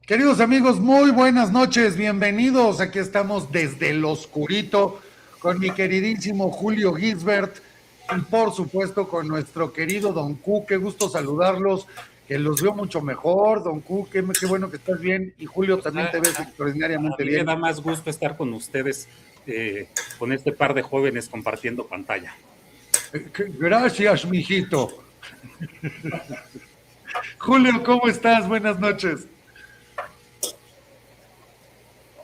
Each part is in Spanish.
Queridos amigos, muy buenas noches, bienvenidos. Aquí estamos desde el oscurito con mi queridísimo Julio Gisbert y por supuesto con nuestro querido Don Q. Qué gusto saludarlos, que los veo mucho mejor, Don Q. Qué bueno que estás bien y Julio Pues también te ves a extraordinariamente mí me bien. da más gusto estar con ustedes, con este par de jóvenes compartiendo pantalla. Gracias, mijito. Julio, ¿cómo estás? Buenas noches.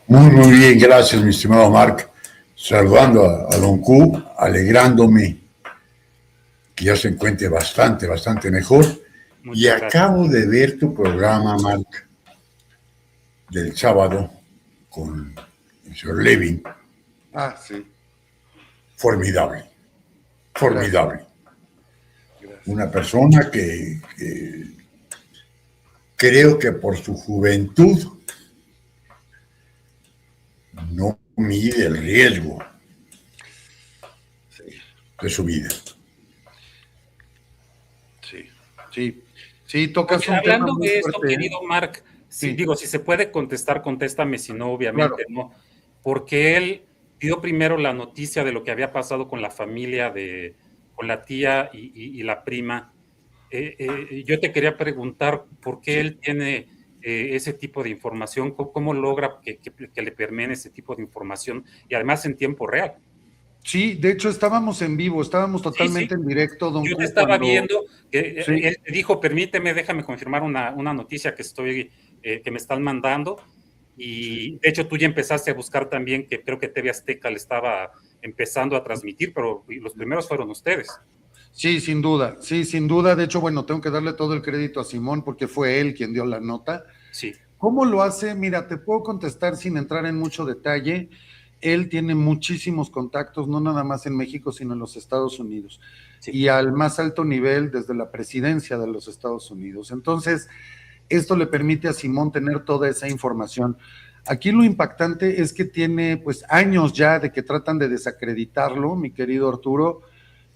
Muy bien, gracias, mi estimado Marc. Saludando a Don Q, alegrándome que ya se encuentre bastante mejor. Y Muchas gracias. acabo de ver tu programa, Marc, del sábado con el señor Levin. Ah, sí, Formidable, gracias, formidable. gracias. Una persona que creo que por su juventud no mide el riesgo Sí, de su vida. sí, sí. Sí, tocas Oye, un tema hablando muy de esto, fuerte, ¿eh? querido Marc, si, Sí, digo, si se puede contestar, contéstame, si no, obviamente claro. no, porque él dio primero la noticia de lo que había pasado con la familia, con la tía y la prima. Yo te quería preguntar por qué Sí. él tiene ese tipo de información, cómo logra que le permeen ese tipo de información y además en tiempo real. Sí, de hecho estábamos en vivo, estábamos Sí, sí. totalmente en directo, Don Yo te Q, estaba cuando, viendo, sí, él te dijo, permíteme, déjame confirmar una noticia que me están mandando. sí, Y de hecho tú ya empezaste a buscar también, que creo que TV Azteca le estaba empezando a transmitir, pero los primeros fueron ustedes. sí, sin duda, sí, sin duda. De hecho, bueno, tengo que darle todo el crédito a Simón porque fue él quien dio la nota. Sí, ¿Cómo lo hace? Mira, te puedo contestar sin entrar en mucho detalle. Él tiene muchísimos contactos, no nada más en México, sino en los Estados Unidos, sí, y al más alto nivel desde la presidencia de los Estados Unidos. Entonces, esto le permite a Simón tener toda esa información. Aquí lo impactante es que tiene pues años ya de que tratan de desacreditarlo, mi querido Arturo,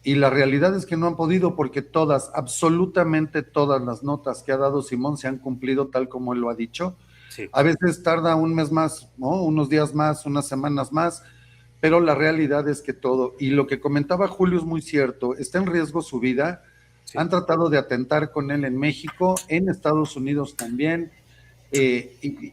y la realidad es que no han podido porque todas, absolutamente todas las notas que ha dado Simón se han cumplido tal como él lo ha dicho. sí. A veces tarda un mes más, ¿no? Unos días más, unas semanas más, pero la realidad es que todo, y lo que comentaba Julio es muy cierto, está en riesgo su vida. Sí. Han tratado de atentar con él en México, en Estados Unidos también.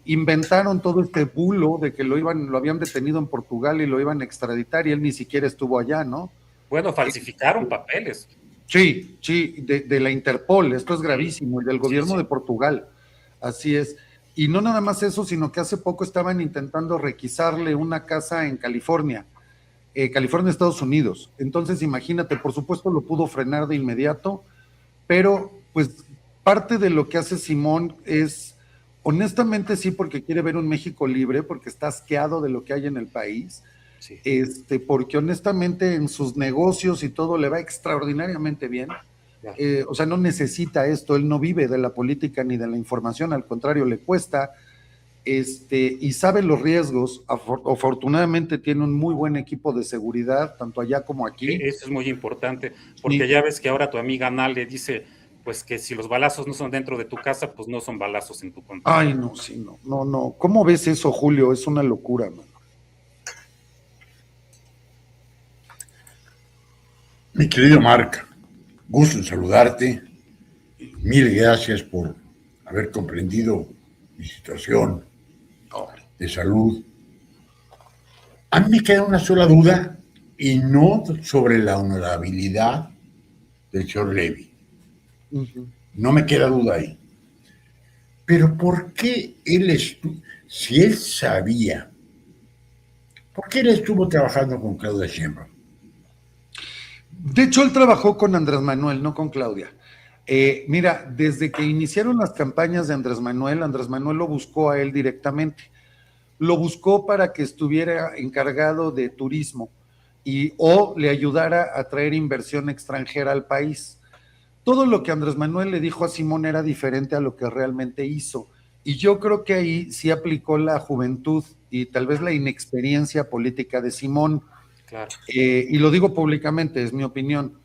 Inventaron todo este bulo de que lo habían detenido en Portugal y lo iban a extraditar y él ni siquiera estuvo allá, ¿no? Bueno, falsificaron papeles. Sí, sí, de la Interpol, esto es Sí, gravísimo, y del sí, gobierno sí. de Portugal, así es. Y no nada más eso, sino que hace poco estaban intentando requisarle una casa en California, California, Estados Unidos. Entonces, imagínate, por supuesto lo pudo frenar de inmediato, pero pues parte de lo que hace Simón es, honestamente sí, porque quiere ver un México libre, porque está asqueado de lo que hay en el país, Sí. porque honestamente en sus negocios y todo le va extraordinariamente bien. Claro. O sea, no necesita esto, él no vive de la política ni de la información, al contrario, le cuesta, y sabe los riesgos. Afortunadamente tiene un muy buen equipo de seguridad, tanto allá como aquí. Eso es muy importante, porque Sí. ya ves que ahora tu amiga Nale dice, pues que si los balazos no son dentro de tu casa, pues no son balazos en tu contra. Ay, no, sí, no, no, no. ¿Cómo ves eso, Julio? Es una locura, mano. Mi querido Marc, gusto en saludarte. Mil gracias por haber comprendido mi situación Hombre. de salud. A mí me queda una sola duda y no sobre la honorabilidad del señor Levy. Uh-huh. No me queda duda ahí. Pero ¿por qué si él sabía, por qué él estuvo trabajando con Claudia Sheinbaum? De hecho, él trabajó con Andrés Manuel, no con Claudia. Mira, desde que iniciaron las campañas de Andrés Manuel lo buscó a él directamente. Lo buscó para que estuviera encargado de turismo o le ayudara a traer inversión extranjera al país. Todo lo que Andrés Manuel le dijo a Simón era diferente a lo que realmente hizo. Y yo creo que ahí sí aplicó la juventud y tal vez la inexperiencia política de Simón. Claro. Y lo digo públicamente, es mi opinión.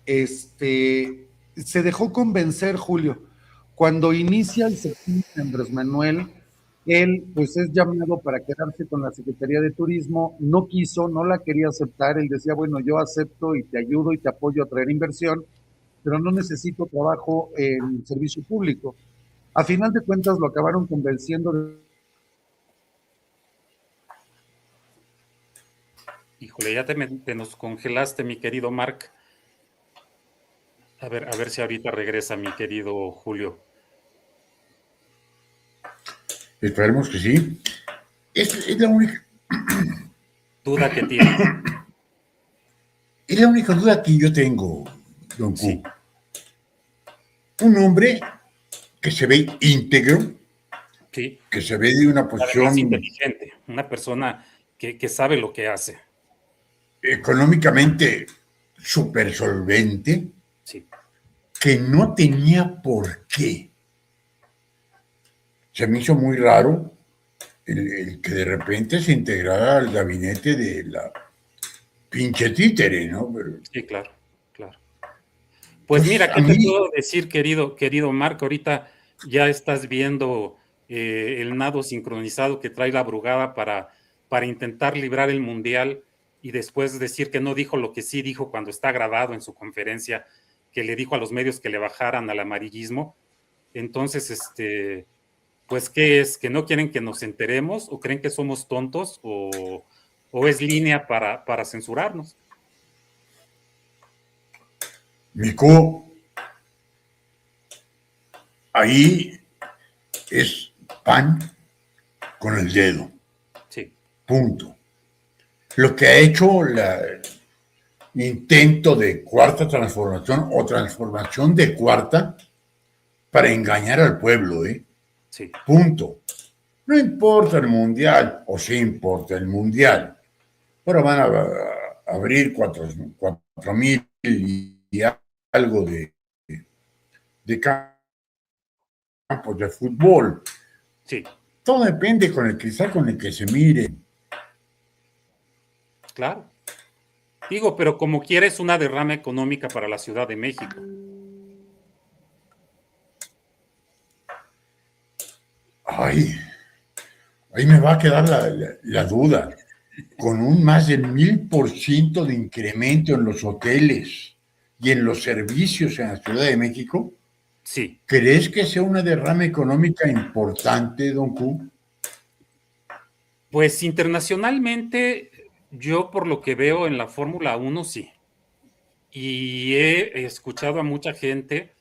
Se dejó convencer, Julio. Cuando inicia el sexenio de Andrés Manuel, Él, pues, es llamado para quedarse con la Secretaría de Turismo, no quiso, no la quería aceptar, él decía, bueno, yo acepto y te ayudo y te apoyo a traer inversión, pero no necesito trabajo en servicio público. A final de cuentas lo acabaron convenciendo de... Híjole, ya te nos congelaste, mi querido Marc. A ver si ahorita regresa, mi querido Julio. Esperemos que sí. Es la única, Duda que tienes. es la única duda que yo tengo, don Sí, Q. Un hombre que se ve íntegro, sí. que se ve de una Además, posición inteligente. Una persona que sabe lo que hace. económicamente súper solvente, Sí, que no tenía por qué. Se me hizo muy raro el que de repente se integrara al gabinete de la pinche títere, ¿no? Pero, sí, claro, claro. Pues entonces, mira, a ¿qué te mí, puedo decir, querido Marco? Ahorita ya estás viendo el nado sincronizado que trae la Brugada para intentar librar el Mundial y después decir que no dijo lo que sí dijo cuando está grabado en su conferencia, que le dijo a los medios que le bajaran al amarillismo. Entonces, pues, ¿qué es? ¿Que no quieren que nos enteremos o creen que somos tontos o es línea para censurarnos? Mico, ahí es pan con el dedo, Sí, punto. Lo que ha hecho el intento de cuarta transformación o transformación de cuarta para engañar al pueblo, ¿eh? sí, Punto. No importa el mundial, o sí importa el mundial. Ahora van a abrir 4,000 y algo de campos de fútbol. sí. Todo depende con el cristal con el que se mire. Claro. Digo, pero como quiera es una derrama económica para la Ciudad de México. Ay, ahí me va a quedar la duda. Con un más del 1,000% de incremento en los hoteles y en los servicios en la Ciudad de México, Sí, ¿crees que sea una derrama económica importante, don Q? pues internacionalmente, yo por lo que veo en la Fórmula 1, sí. Y he escuchado a mucha gente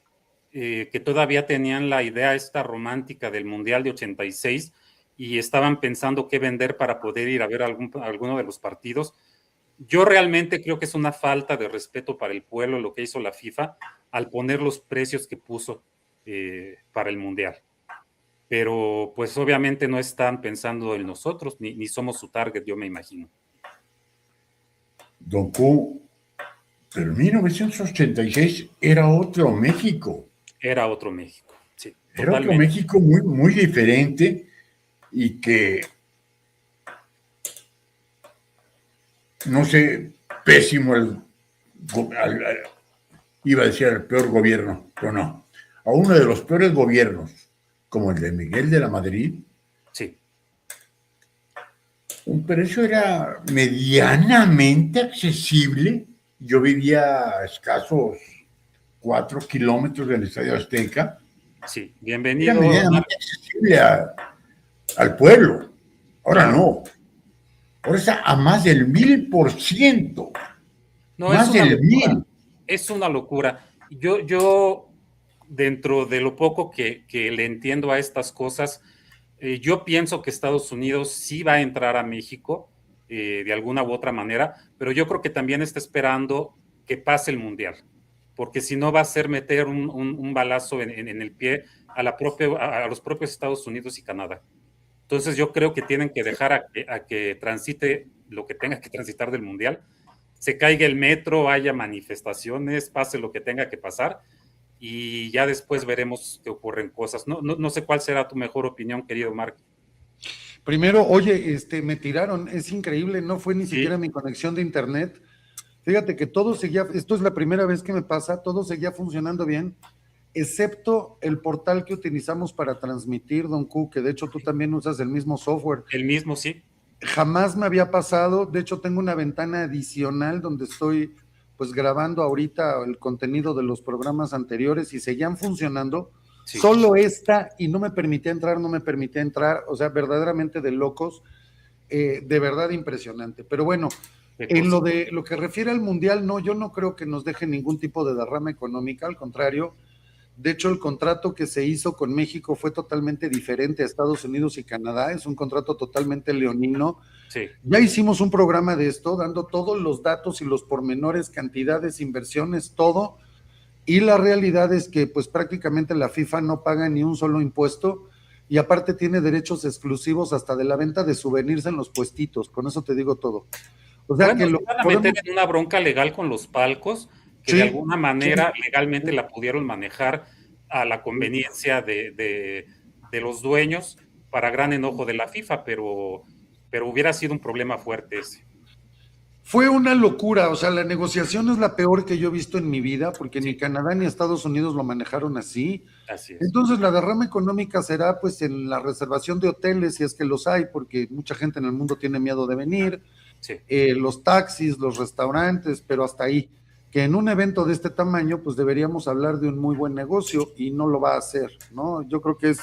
que todavía tenían la idea esta romántica del Mundial de 86 y estaban pensando qué vender para poder ir a ver alguno de los partidos. Yo realmente creo que es una falta de respeto para el pueblo lo que hizo la FIFA al poner los precios que puso para el Mundial. Pero pues obviamente no están pensando en nosotros, ni somos su target, yo me imagino. Don Q, pero en 1986 era otro México. Era otro México, sí, Era otro totalmente. México muy, muy diferente y que, no sé, pésimo iba a decir el peor gobierno, pero no. A uno de los peores gobiernos, como el de Miguel de la Madrid, Sí, un precio era medianamente accesible. Yo vivía a escasos 4 kilómetros del Estadio Azteca. sí. Era Bienvenido, medianamente accesible al pueblo. Ahora claro. no. Ahora está a más del 1,000%. No, es Más una del locura. 1,000. Es una locura. Yo dentro de lo poco que le entiendo a estas cosas, yo pienso que Estados Unidos sí va a entrar a México de alguna u otra manera, pero yo creo que también está esperando que pase el Mundial, porque si no va a ser meter un balazo en el pie a los propios Estados Unidos y Canadá. Entonces yo creo que tienen que dejar a que transite lo que tenga que transitar del Mundial, se caiga el metro, haya manifestaciones, pase lo que tenga que pasar y ya después veremos qué ocurren cosas. No sé cuál será tu mejor opinión, querido Mark. Primero, oye, me tiraron, es increíble, no fue ni siquiera Sí, mi conexión de internet. Fíjate que todo seguía, esto es la primera vez que me pasa, todo seguía funcionando bien. excepto el portal que utilizamos para transmitir, Don Q, que de hecho tú también usas el mismo software. El mismo, sí. Jamás me había pasado, de hecho tengo una ventana adicional donde estoy pues grabando ahorita el contenido de los programas anteriores y seguían funcionando, Sí. solo esta y no me permitía entrar, o sea, verdaderamente de locos, de verdad impresionante, pero bueno, en lo que refiere al Mundial, no, yo no creo que nos deje ningún tipo de derrama económica, al contrario. De hecho, el contrato que se hizo con México fue totalmente diferente a Estados Unidos y Canadá, es un contrato totalmente leonino. Sí. Ya hicimos un programa de esto, dando todos los datos y los pormenores, cantidades, inversiones, todo, y la realidad es que pues prácticamente la FIFA no paga ni un solo impuesto y aparte tiene derechos exclusivos hasta de la venta de souvenirs en los puestitos, con eso te digo todo. O sea, bueno, que van a meter en una bronca legal con los palcos, que sí, de alguna manera legalmente la pudieron manejar a la conveniencia de los dueños para gran enojo de la FIFA, pero hubiera sido un problema fuerte ese. Fue una locura, o sea, la negociación es la peor que yo he visto en mi vida, porque sí, ni Canadá ni Estados Unidos lo manejaron así. Así es. Entonces la derrama económica será pues en la reservación de hoteles, si es que los hay, porque mucha gente en el mundo tiene miedo de venir, sí, los taxis, los restaurantes, pero hasta ahí. Que en un evento de este tamaño, pues deberíamos hablar de un muy buen negocio y no lo va a hacer, ¿no? Yo creo que es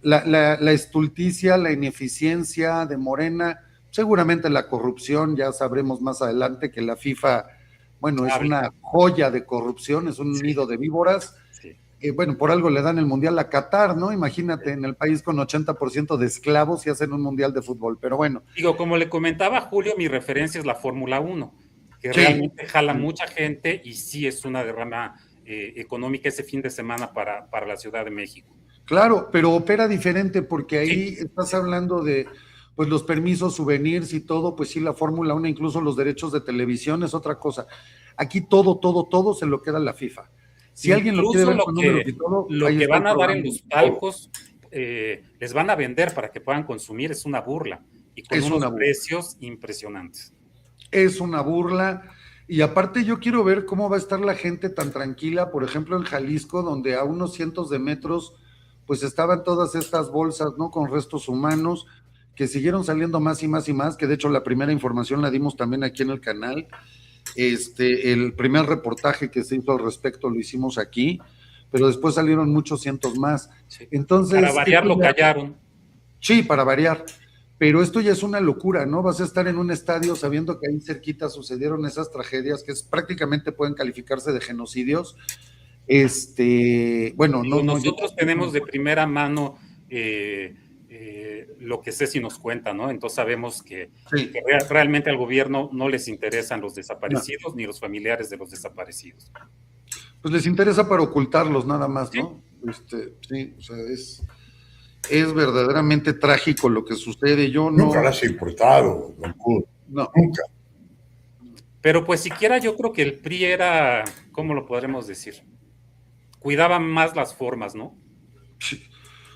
la estulticia, la ineficiencia de Morena, seguramente la corrupción, ya sabremos más adelante que la FIFA, bueno, es una joya de corrupción, es un nido de víboras. Sí. Bueno, por algo le dan el mundial a Qatar, ¿no? Imagínate, en el país con 80% de esclavos y hacen un mundial de fútbol, pero bueno. Digo, como le comentaba Julio, mi referencia es la Fórmula 1, que sí, realmente jala mucha gente y sí es una derrama económica ese fin de semana para la Ciudad de México. Claro, pero opera diferente porque ahí estás hablando de pues los permisos, souvenirs y todo, pues sí, la Fórmula 1, incluso los derechos de televisión es otra cosa. Aquí todo se lo queda a la FIFA. Si alguien lo quiere ver con números y todo, lo que van a dar en los palcos, les van a vender para que puedan consumir, es una burla. Y con unos precios impresionantes. Es una burla. Y aparte yo quiero ver cómo va a estar la gente tan tranquila, por ejemplo, en Jalisco, donde a unos cientos de metros pues estaban todas estas bolsas, ¿no? Con restos humanos, que siguieron saliendo más y más y más, que de hecho la primera información la dimos también aquí en el canal. El primer reportaje que se hizo al respecto lo hicimos aquí, pero después salieron muchos cientos más. Entonces, para variar lo callaron. Sí, para variar. Pero esto ya es una locura, ¿no? Vas a estar en un estadio sabiendo que ahí cerquita sucedieron esas tragedias que prácticamente pueden calificarse de genocidios. Bueno, nosotros tenemos de primera mano lo que Ceci nos cuenta, ¿no? Entonces sabemos que realmente al gobierno no les interesan los desaparecidos ni los familiares de los desaparecidos. Pues les interesa para ocultarlos nada más, ¿no? Sí, o sea, es verdaderamente trágico lo que sucede. Yo nunca las he importado, don Cud. No. Nunca. Pero pues siquiera yo creo que el PRI era, ¿cómo lo podremos decir? Cuidaba más las formas, ¿no? Sí.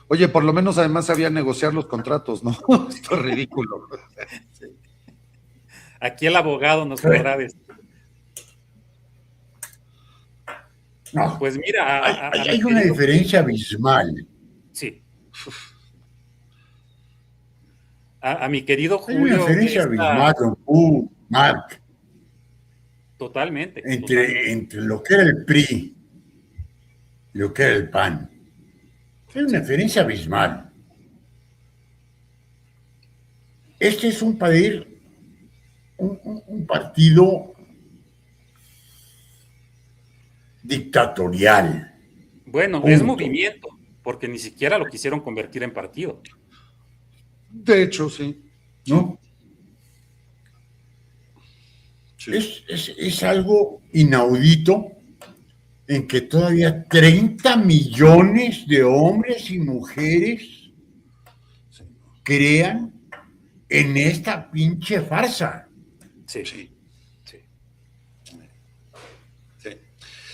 Oye, por lo menos además sabía negociar los contratos, ¿no? Esto es ridículo. Sí. Aquí el abogado nos podrá decir. No, pues mira, hay una diferencia abismal. Sí. A mi querido Julio. Hay una diferencia abismal con Marc. Totalmente. Entre lo que era el PRI y lo que era el PAN. Hay una diferencia abismal. Este es un partido dictatorial. Bueno, punto. Es movimiento, porque ni siquiera lo quisieron convertir en partido. De hecho, sí. ¿No? Sí. Es algo inaudito en que todavía 30 millones de hombres y mujeres crean en esta pinche farsa. Sí. Sí.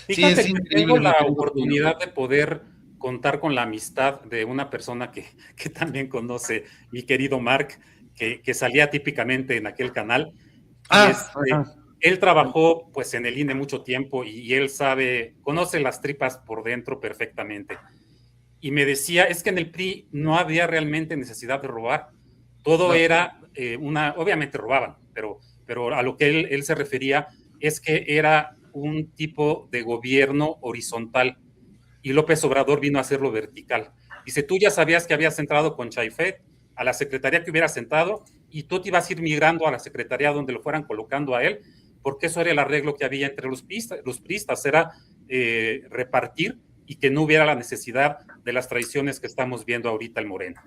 Fíjate, que tengo la oportunidad de poder contar con la amistad de una persona que también conoce, mi querido Marc, que salía típicamente en aquel canal. Él trabajó pues en el INE mucho tiempo y él conoce las tripas por dentro perfectamente. Y me decía, es que en el PRI no había realmente necesidad de robar. Todo era obviamente robaban, pero a lo que él se refería es que era un tipo de gobierno horizontal y López Obrador vino a hacerlo vertical. Dice, tú ya sabías que habías entrado con Chaifet a la secretaría que hubieras entrado y tú te ibas a ir migrando a la secretaría donde lo fueran colocando a él, porque eso era el arreglo que había entre los priistas, era repartir y que no hubiera la necesidad de las traiciones que estamos viendo ahorita en Morena.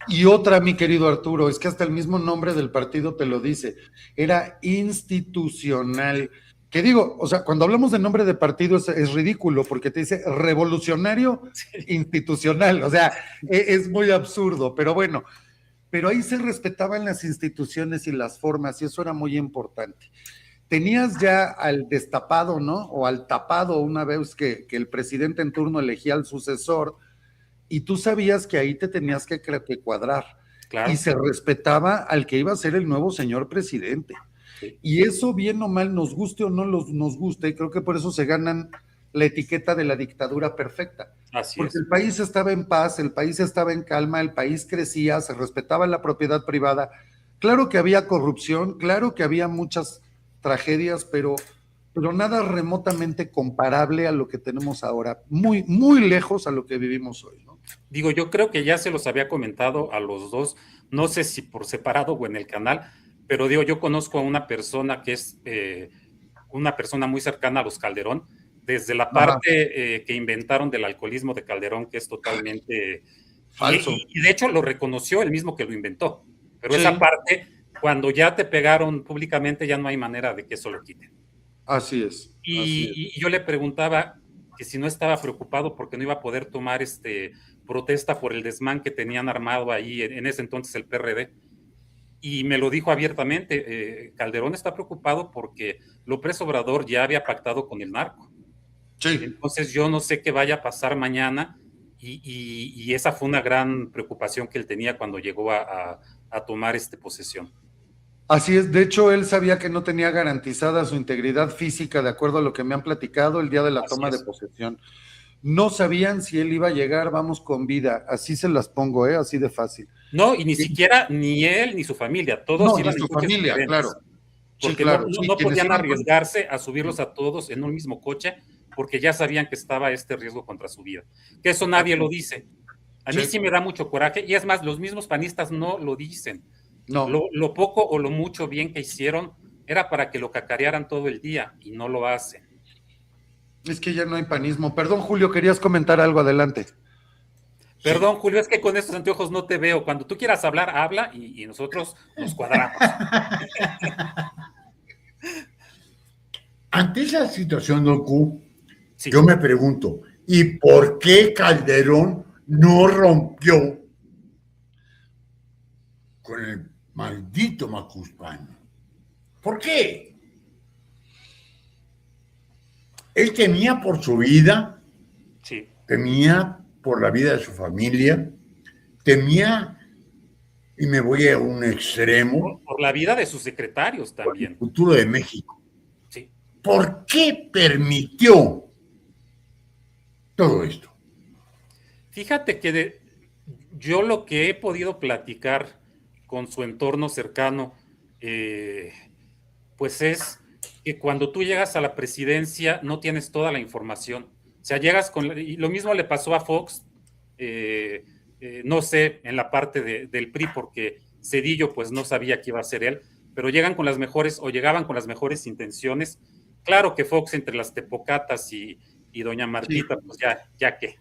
Y otra, mi querido Arturo, es que hasta el mismo nombre del partido te lo dice, era institucional. Que digo, o sea, cuando hablamos de nombre de partido es ridículo porque te dice revolucionario institucional, o sea, es muy absurdo, pero bueno, pero ahí se respetaban las instituciones y las formas y eso era muy importante. Tenías ya al destapado, ¿no? O al tapado una vez que el presidente en turno elegía al sucesor y tú sabías que ahí te tenías que cuadrar. Claro. Y se respetaba al que iba a ser el nuevo señor presidente. Sí. Y eso, bien o mal, nos guste o no nos guste, y creo que por eso se ganan la etiqueta de la dictadura perfecta. Así porque es. El país estaba en paz, el país estaba en calma, el país crecía, se respetaba la propiedad privada. Claro que había corrupción, claro que había muchas tragedias, pero nada remotamente comparable a lo que tenemos ahora, muy, muy lejos a lo que vivimos hoy, ¿no? Digo, yo creo que ya se los había comentado a los dos, no sé si por separado o en el canal, pero digo, yo conozco a una persona que es una persona muy cercana a los Calderón, desde la parte que inventaron del alcoholismo de Calderón, que es totalmente falso. Y de hecho lo reconoció el mismo que lo inventó, pero sí. Esa parte, cuando ya te pegaron públicamente, ya no hay manera de que eso lo quiten. Así es. Y yo le preguntaba que si no estaba preocupado porque no iba a poder tomar protesta por el desmán que tenían armado ahí en ese entonces el PRD. Y me lo dijo abiertamente, Calderón está preocupado porque López Obrador ya había pactado con el narco. Sí. Entonces yo no sé qué vaya a pasar mañana y esa fue una gran preocupación que él tenía cuando llegó a tomar posesión. Así es, de hecho él sabía que no tenía garantizada su integridad física de acuerdo a lo que me han platicado el día de la toma de posesión. No sabían si él iba a llegar, vamos, con vida, así se las pongo, así de fácil. No, y ni siquiera, ni él ni su familia, todos iban en su familia, claro. Porque sí, claro. no podían arriesgarse a subirlos a todos en un mismo coche, porque ya sabían que estaba riesgo contra su vida. Que eso nadie lo dice. A mí sí me da mucho coraje, y es más, los mismos panistas no lo dicen. No. Lo poco o lo mucho bien que hicieron era para que lo cacarearan todo el día, y no lo hacen. Es que ya no hay panismo. Perdón, Julio, querías comentar algo, adelante. Perdón, Julio, es que con estos anteojos no te veo. Cuando tú quieras hablar, habla y nosotros nos cuadramos. Ante esa situación, Don Q, sí. Yo me pregunto, ¿y por qué Calderón no rompió con el maldito Macuspano? ¿Por qué? Él temía por su vida, sí. Temía por la vida de su familia, temía, y me voy a un extremo, por la vida de sus secretarios también. El futuro de México. Sí. ¿Por qué permitió todo esto? Fíjate que yo lo que he podido platicar con su entorno cercano, pues es que cuando tú llegas a la presidencia no tienes toda la información. O sea, llegas y lo mismo le pasó a Fox, no sé, en la parte del PRI, porque Zedillo pues no sabía que iba a ser él, pero llegaban con las mejores intenciones. Claro que Fox entre las tepocatas y doña Martita, sí. Pues ya que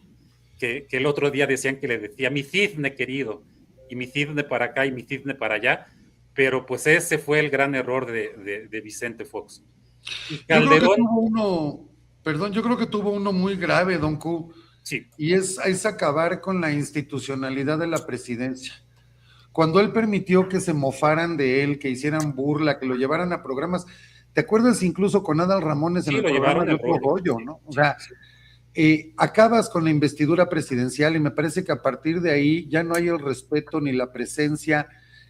el otro día decían que le decía mi cidne querido, y mi cidne para acá y mi cidne para allá, pero pues ese fue el gran error de Vicente Fox. Y Calderón, yo creo que tuvo uno muy grave, Don Q, sí. Y es acabar con la institucionalidad de la presidencia. Cuando él permitió que se mofaran de él, que hicieran burla, que lo llevaran a programas, ¿te acuerdas incluso con Adal Ramones en el programa de Otro Rollo, ¿no? O sea, acabas con la investidura presidencial y me parece que a partir de ahí ya no hay el respeto ni la presencia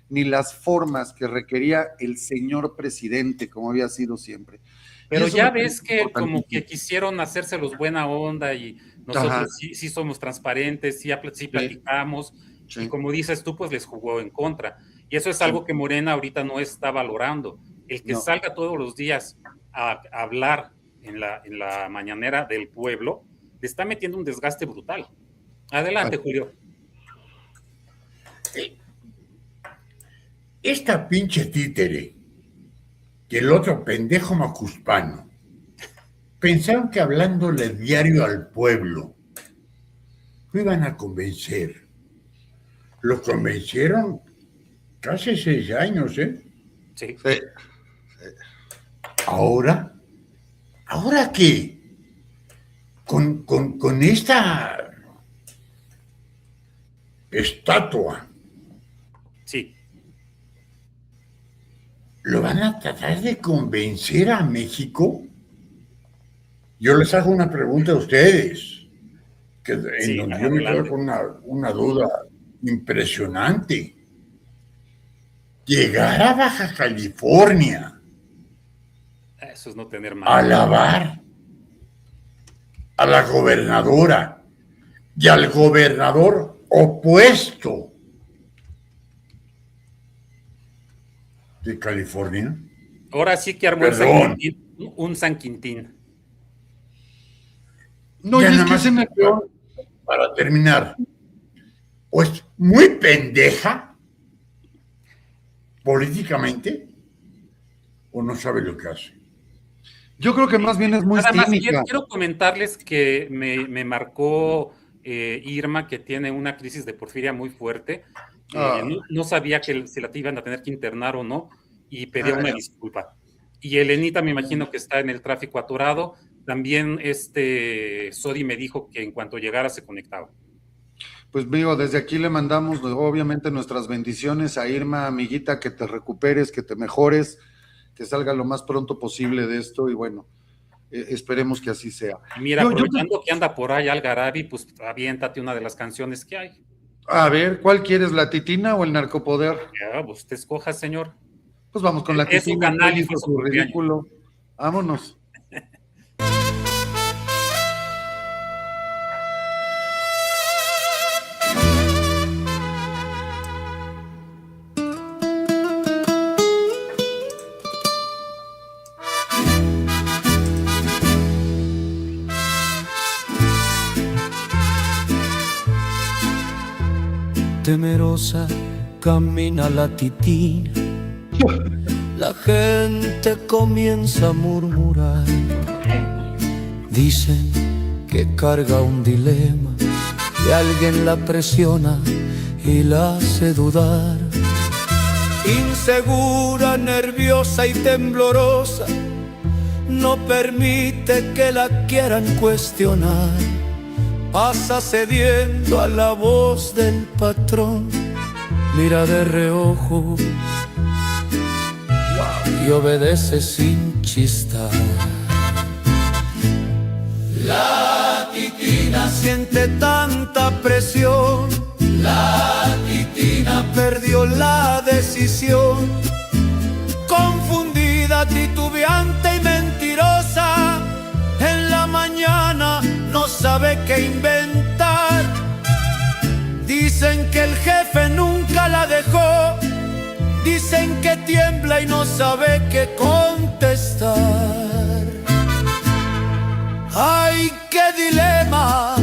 ni las formas que requería el señor presidente, como había sido siempre. Pero ya ves que como que quisieron hacerse los buena onda y nosotros sí somos transparentes, sí platicamos, y como dices tú, pues les jugó en contra. Y eso es algo que Morena ahorita no está valorando. El que salga todos los días a hablar en la mañanera del pueblo, le está metiendo un desgaste brutal. Adelante, Julio. Esta pinche títere, que el otro pendejo macuspano, pensaron que hablándole diario al pueblo, lo iban a convencer. Lo convencieron casi 6 años, ¿eh? Sí. ¿Ahora qué? Con esta estatua. Sí. ¿Lo van a tratar de convencer a México? Yo les hago una pregunta a ustedes, en donde yo me quedo con una duda impresionante. Llegar a Baja California, eso es no tener a alabar a la gobernadora y al gobernador opuesto de California. Ahora sí que armó un San Quintín. No, ya nada más se me quedó para terminar. Pues muy pendeja políticamente, o no sabe lo que hace. Yo creo que más bien es muy cínica. Quiero comentarles que me marcó Irma, que tiene una crisis de porfiria muy fuerte. No sabía que se la iban a tener que internar o no, y pedía una disculpa. Y Elenita me imagino que está en el tráfico atorado. También Sodi me dijo que en cuanto llegara se conectaba. Pues digo, desde aquí le mandamos obviamente nuestras bendiciones a Irma, amiguita, que te recuperes, que te mejores, que salga lo más pronto posible de esto y bueno, esperemos que así sea. Mira, aprovechando que anda por ahí Algarabi, pues aviéntate una de las canciones que hay. A ver, ¿cuál quieres, la titina o el narcopoder? Ya, pues te escojas, señor. Pues vamos con la titina. Es su canal y fue su ridículo. Vámonos. Temerosa camina la titina, la gente comienza a murmurar. Dicen que carga un dilema, que alguien la presiona y la hace dudar. Insegura, nerviosa y temblorosa, no permite que la quieran cuestionar. Pasa cediendo a la voz del patrón, mira de reojo y obedece sin chistar. La titina siente tanta presión, la titina perdió la decisión. Confundida, titubeante y mentirosa, en la mañana no sabe qué inventar. Dicen que el jefe nunca la dejó, dicen que tiembla y no sabe qué contestar. ¡Ay, qué dilema!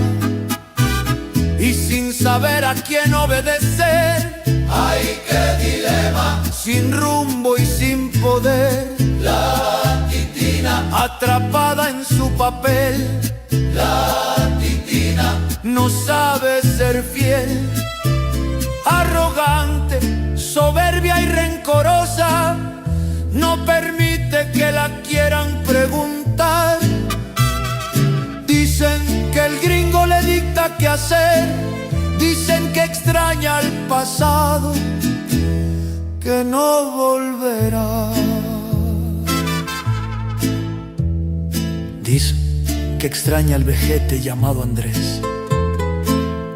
Y sin saber a quién obedecer. ¡Ay, qué dilema! Sin rumbo y sin poder. La titina, atrapada en su papel. La titina no sabe ser fiel. Arrogante, soberbia y rencorosa, no permite que la quieran preguntar. Dicen que el gringo le dicta qué hacer, dicen que extraña al pasado, que no volverá. Dicen que extraña al vejete llamado Andrés,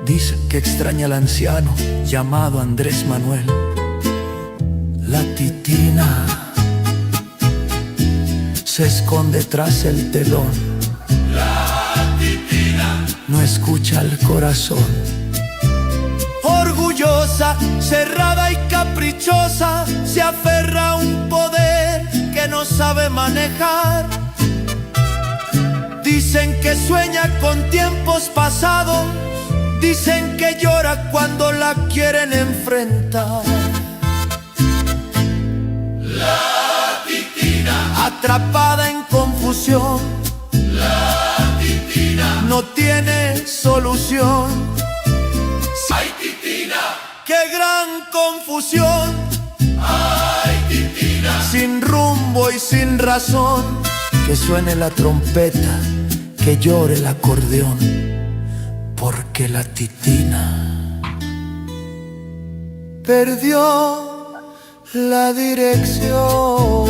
dicen que extraña al anciano llamado Andrés Manuel. La titina se esconde tras el telón. La titina no escucha al corazón. Orgullosa, cerrada y caprichosa, se aferra a un poder que no sabe manejar. Dicen que sueña con tiempos pasados, dicen que llora cuando la quieren enfrentar. La titina, atrapada en confusión. La titina no tiene solución. ¡Ay, titina! ¡Qué gran confusión! ¡Ay, titina! Sin rumbo y sin razón. Que suene la trompeta, que llore el acordeón, porque la titina perdió la dirección.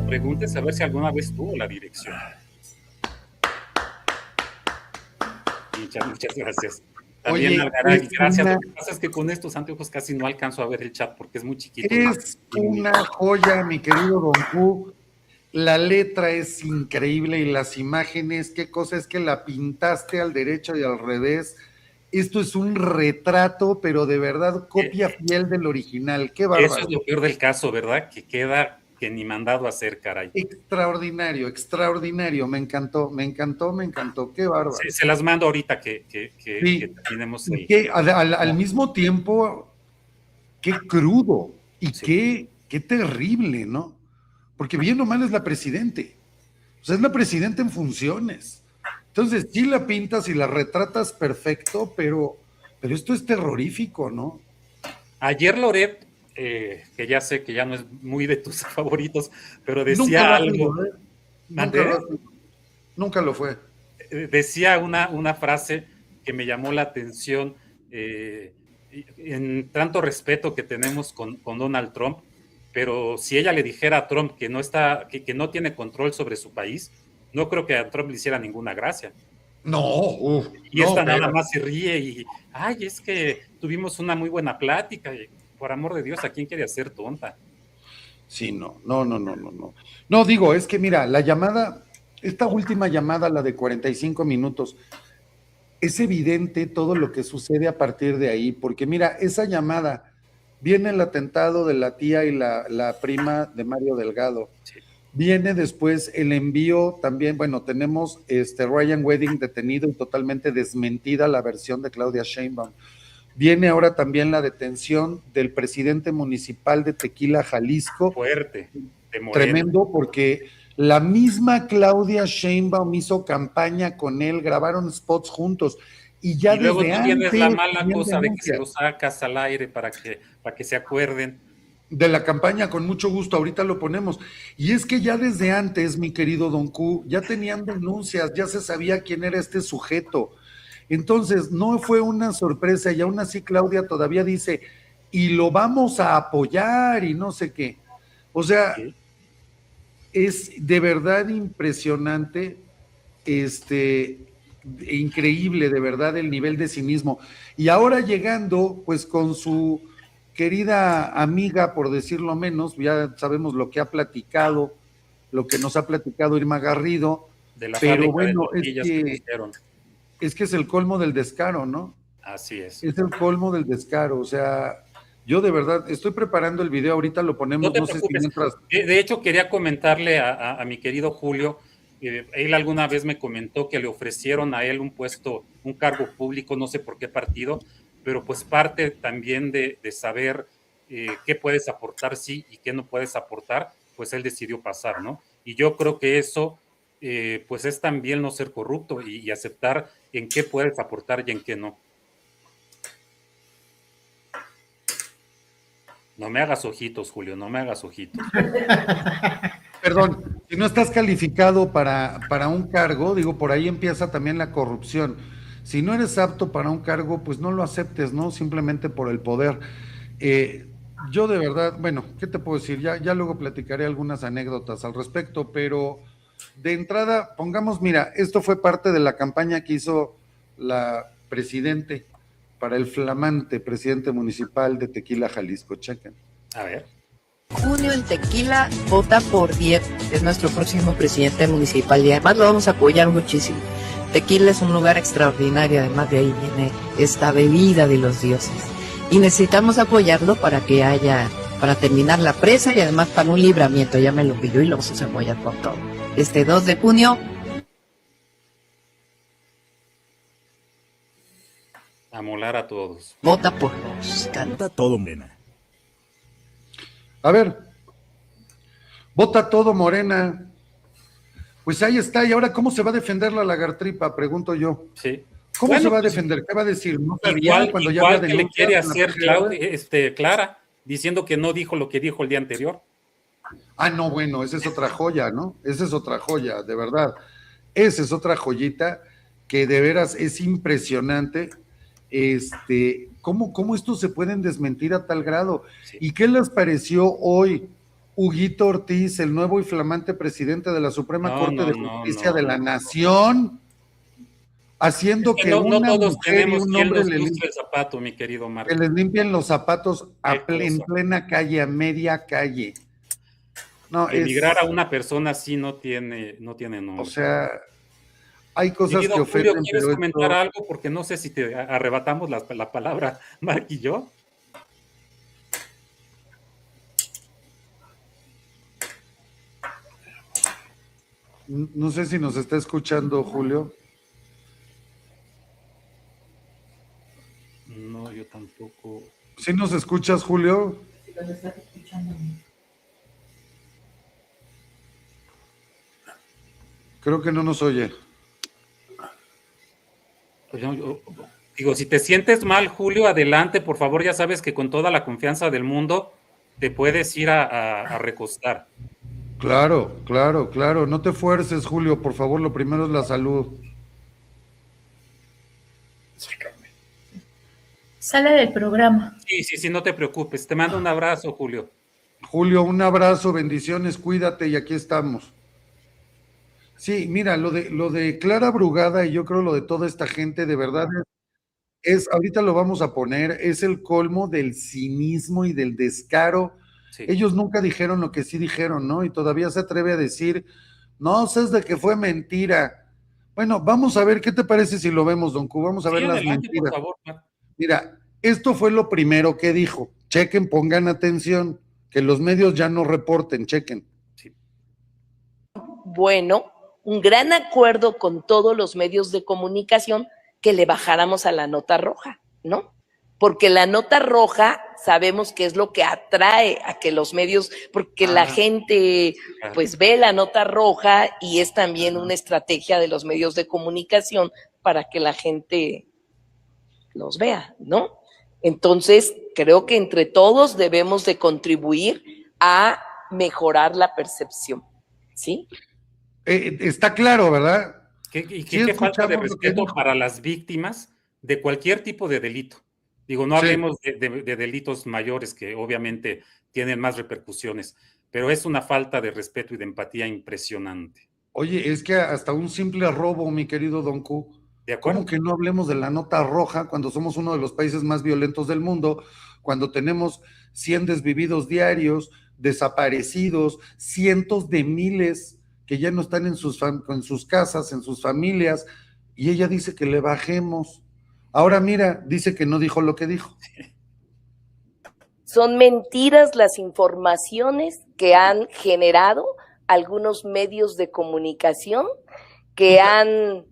Pregunte a ver si alguna vez tuvo la dirección. Muchas gracias. También, Oye, Algaray, gracias. Lo que pasa es que con estos anteojos casi no alcanzo a ver el chat porque es muy chiquito. Es una joya, mi querido Don Q. La letra es increíble y las imágenes, qué cosa es que la pintaste al derecho y al revés. Esto es un retrato, pero de verdad copia fiel del original. Qué bárbaro. Eso es lo peor del caso, ¿verdad? Que queda que ni mandado a hacer, caray. Extraordinario, extraordinario. Me encantó, me encantó, me encantó. Qué bárbaro. Se las mando ahorita que Sí. terminemos Y que al mismo tiempo, qué crudo y Sí. qué terrible, ¿no? Porque bien o mal es la presidente. O sea, es la presidenta en funciones. Entonces, sí la pintas y la retratas perfecto, pero esto es terrorífico, ¿no? Ayer Loret, que ya sé que ya no es muy de tus favoritos, pero Nunca decía lo ha algo. sido, ¿eh? Nunca lo fue. Decía una frase que me llamó la atención, en tanto respeto que tenemos con Donald Trump, pero si ella le dijera a Trump que no tiene control sobre su país, no creo que a Trump le hiciera ninguna gracia. No, Y esta nada más se ríe y, ay, es que tuvimos una muy buena plática, y, por amor de Dios, ¿a quién quiere hacer tonta? Sí, no. No, digo, es que mira, la llamada, esta última llamada, la de 45 minutos, es evidente todo lo que sucede a partir de ahí, porque mira, esa llamada, viene el atentado de la tía y la prima de Mario Delgado, Sí. viene después el envío también, bueno, tenemos Ryan Wedding detenido y totalmente desmentida la versión de Claudia Sheinbaum. Viene ahora también la detención del presidente municipal de Tequila, Jalisco. Fuerte, de Morena. Tremendo, porque la misma Claudia Sheinbaum hizo campaña con él, grabaron spots juntos, y ya y luego desde tú tienes antes la mala tenían cosa de que denuncias se lo sacas al aire para que se acuerden. de la campaña, con mucho gusto, ahorita lo ponemos. Y es que ya desde antes, mi querido Don Q, ya tenían denuncias, ya se sabía quién era este sujeto. Entonces, no fue una sorpresa, y aún así Claudia todavía dice, y lo vamos a apoyar, y no sé qué. O sea, ¿Sí? es de verdad impresionante, increíble, de verdad, el nivel de cinismo. Y ahora llegando, pues con su querida amiga, por decirlo menos, ya sabemos lo que ha platicado, lo que nos ha platicado Irma Garrido, De la pero fábrica bueno, de tortillas que pusieron. es que es el colmo del descaro, ¿no? Así es. Es el colmo del descaro, o sea, yo de verdad estoy preparando el video, ahorita lo ponemos, No te no sé si preocupes. mientras... De hecho, quería comentarle a mi querido Julio, él alguna vez me comentó que le ofrecieron a él un puesto, un cargo público, no sé por qué partido, pero pues parte también de saber qué puedes aportar sí y qué no puedes aportar, pues él decidió pasar, ¿no? Y yo creo que eso, pues es también no ser corrupto y aceptar en qué puedes aportar y en qué no. No me hagas ojitos, Julio, no me hagas ojitos. Perdón, si no estás calificado para un cargo, digo, por ahí empieza también la corrupción. Si no eres apto para un cargo, pues no lo aceptes, ¿no? Simplemente por el poder. Yo de verdad, bueno, ¿qué te puedo decir? Ya luego platicaré algunas anécdotas al respecto, pero de entrada, pongamos, mira, esto fue parte de la campaña que hizo la presidente para el flamante presidente municipal de Tequila, Jalisco. Chequen. A ver. Junio en Tequila, vota por Diego, es nuestro próximo presidente municipal y además lo vamos a apoyar muchísimo. Tequila es un lugar extraordinario, además de ahí viene esta bebida de los dioses. Y necesitamos apoyarlo para que haya, para terminar la presa y además para un libramiento, ya me lo pidió y lo vamos a apoyar con todo. Este 2 de junio. A molar a todos. Vota por los Canta todo, Morena. A ver, vota todo Morena. Pues ahí está, y ahora ¿cómo se va a defender la lagartripa? Pregunto yo. Sí. ¿Cómo Bueno, se va a pues, defender? ¿Qué va a decir? ¿No Igual, cuando ya igual había que le quiere denuncias en la hacer PGR? Clara, diciendo que no dijo lo que dijo el día anterior. Ah, no, bueno, esa es otra joya, ¿no? Esa es otra joya, de verdad. Esa es otra joyita que de veras es impresionante. ¿Cómo estos se pueden desmentir a tal grado? Sí. ¿Y qué les pareció hoy Huguito Ortiz, el nuevo y flamante presidente de la Suprema Corte de Justicia de la Nación, haciendo Es que que no una todos mujer y tenemos un quien hombre nos le lustre el zapato, mi querido Marco. que les limpien los zapatos en cosa. plena calle, a media calle? No, Emigrar a una persona así no tiene nombre. o sea, hay Mi cosas querido que Julio, ofenden, ¿quieres pero comentar esto- algo? Porque no sé si te arrebatamos la palabra, Mark y yo. no sé si nos está escuchando, Julio. No, yo tampoco. ¿Sí nos escuchas, Julio? Creo que no nos oye. Pues digo, si te sientes mal, Julio, adelante, por favor, ya sabes que con toda la confianza del mundo te puedes ir a recostar. Claro, claro, claro. No te fuerces, Julio, por favor, lo primero es la salud. Sale del programa. Sí, no te preocupes. Te mando un abrazo, Julio. Julio, un abrazo, bendiciones, cuídate y aquí estamos. Sí, mira, lo de Clara Brugada y yo creo lo de toda esta gente, de verdad, ahorita lo vamos a poner, es el colmo del cinismo y del descaro. Sí. Ellos nunca dijeron lo que sí dijeron, ¿no? Y todavía se atreve a decir, no, es de que fue mentira. Bueno, vamos a ver, ¿qué te parece si lo vemos, don Q? Vamos a ver las Adelante, mentiras. por favor. Mira, esto fue lo primero que dijo. Chequen, pongan atención, que los medios ya no reporten, chequen. Bueno, un gran acuerdo con todos los medios de comunicación que le bajáramos a la nota roja, ¿no? Porque la nota roja sabemos que es lo que atrae a que los medios, porque la gente pues ve la nota roja y es también una estrategia de los medios de comunicación para que la gente los vea, ¿no? Entonces, creo que entre todos debemos de contribuir a mejorar la percepción, ¿sí? Está claro, ¿verdad? Qué falta de respeto para las víctimas de cualquier tipo de delito. Digo, no hablemos de delitos mayores que obviamente tienen más repercusiones, pero es una falta de respeto y de empatía impresionante. Oye, es que hasta un simple robo, mi querido Don Q. ¿De acuerdo? ¿Cómo que no hablemos de la nota roja cuando somos uno de los países más violentos del mundo, cuando tenemos 100 desvividos diarios, desaparecidos, cientos de miles que ya no están en sus casas, en sus familias, y ella dice que le bajemos? Ahora mira, dice que no dijo lo que dijo. Son mentiras las informaciones que han generado algunos medios de comunicación que han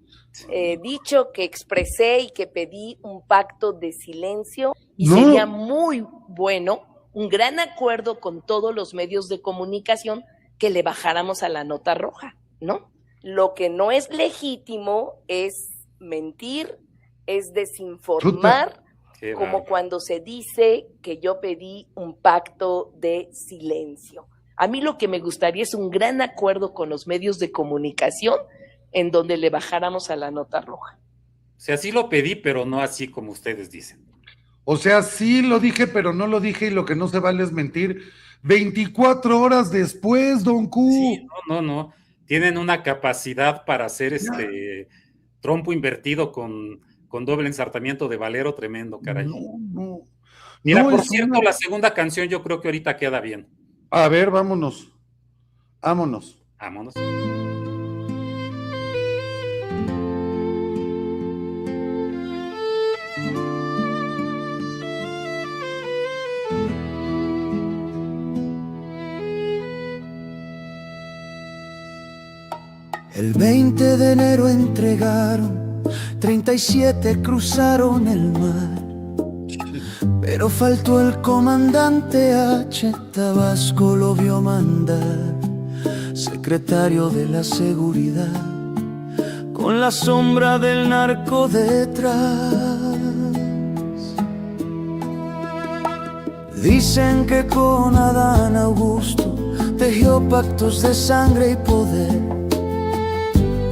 dicho que expresé y que pedí un pacto de silencio y sería muy bueno, un gran acuerdo con todos los medios de comunicación que le bajáramos a la nota roja, ¿no? Lo que no es legítimo es mentir, es desinformar, como cuando se dice que yo pedí un pacto de silencio. A mí lo que me gustaría es un gran acuerdo con los medios de comunicación en donde le bajáramos a la nota roja. O sea, sí lo pedí, pero no así como ustedes dicen. O sea, sí lo dije, pero no lo dije y lo que no se vale es mentir. 24 horas después, Don Q. Sí, no. Tienen una capacidad para hacer trompo invertido con con doble ensartamiento de Valero tremendo, caray. No. Mira, No, por es cierto, una- la segunda canción yo creo que ahorita queda bien. A ver, vámonos. Vámonos. Vámonos. El 20 de enero entregaron, 37 cruzaron el mar, pero faltó el comandante H. Tabasco lo vio mandar, secretario de la seguridad, con la sombra del narco detrás. Dicen que con Adán Augusto tejió pactos de sangre y poder.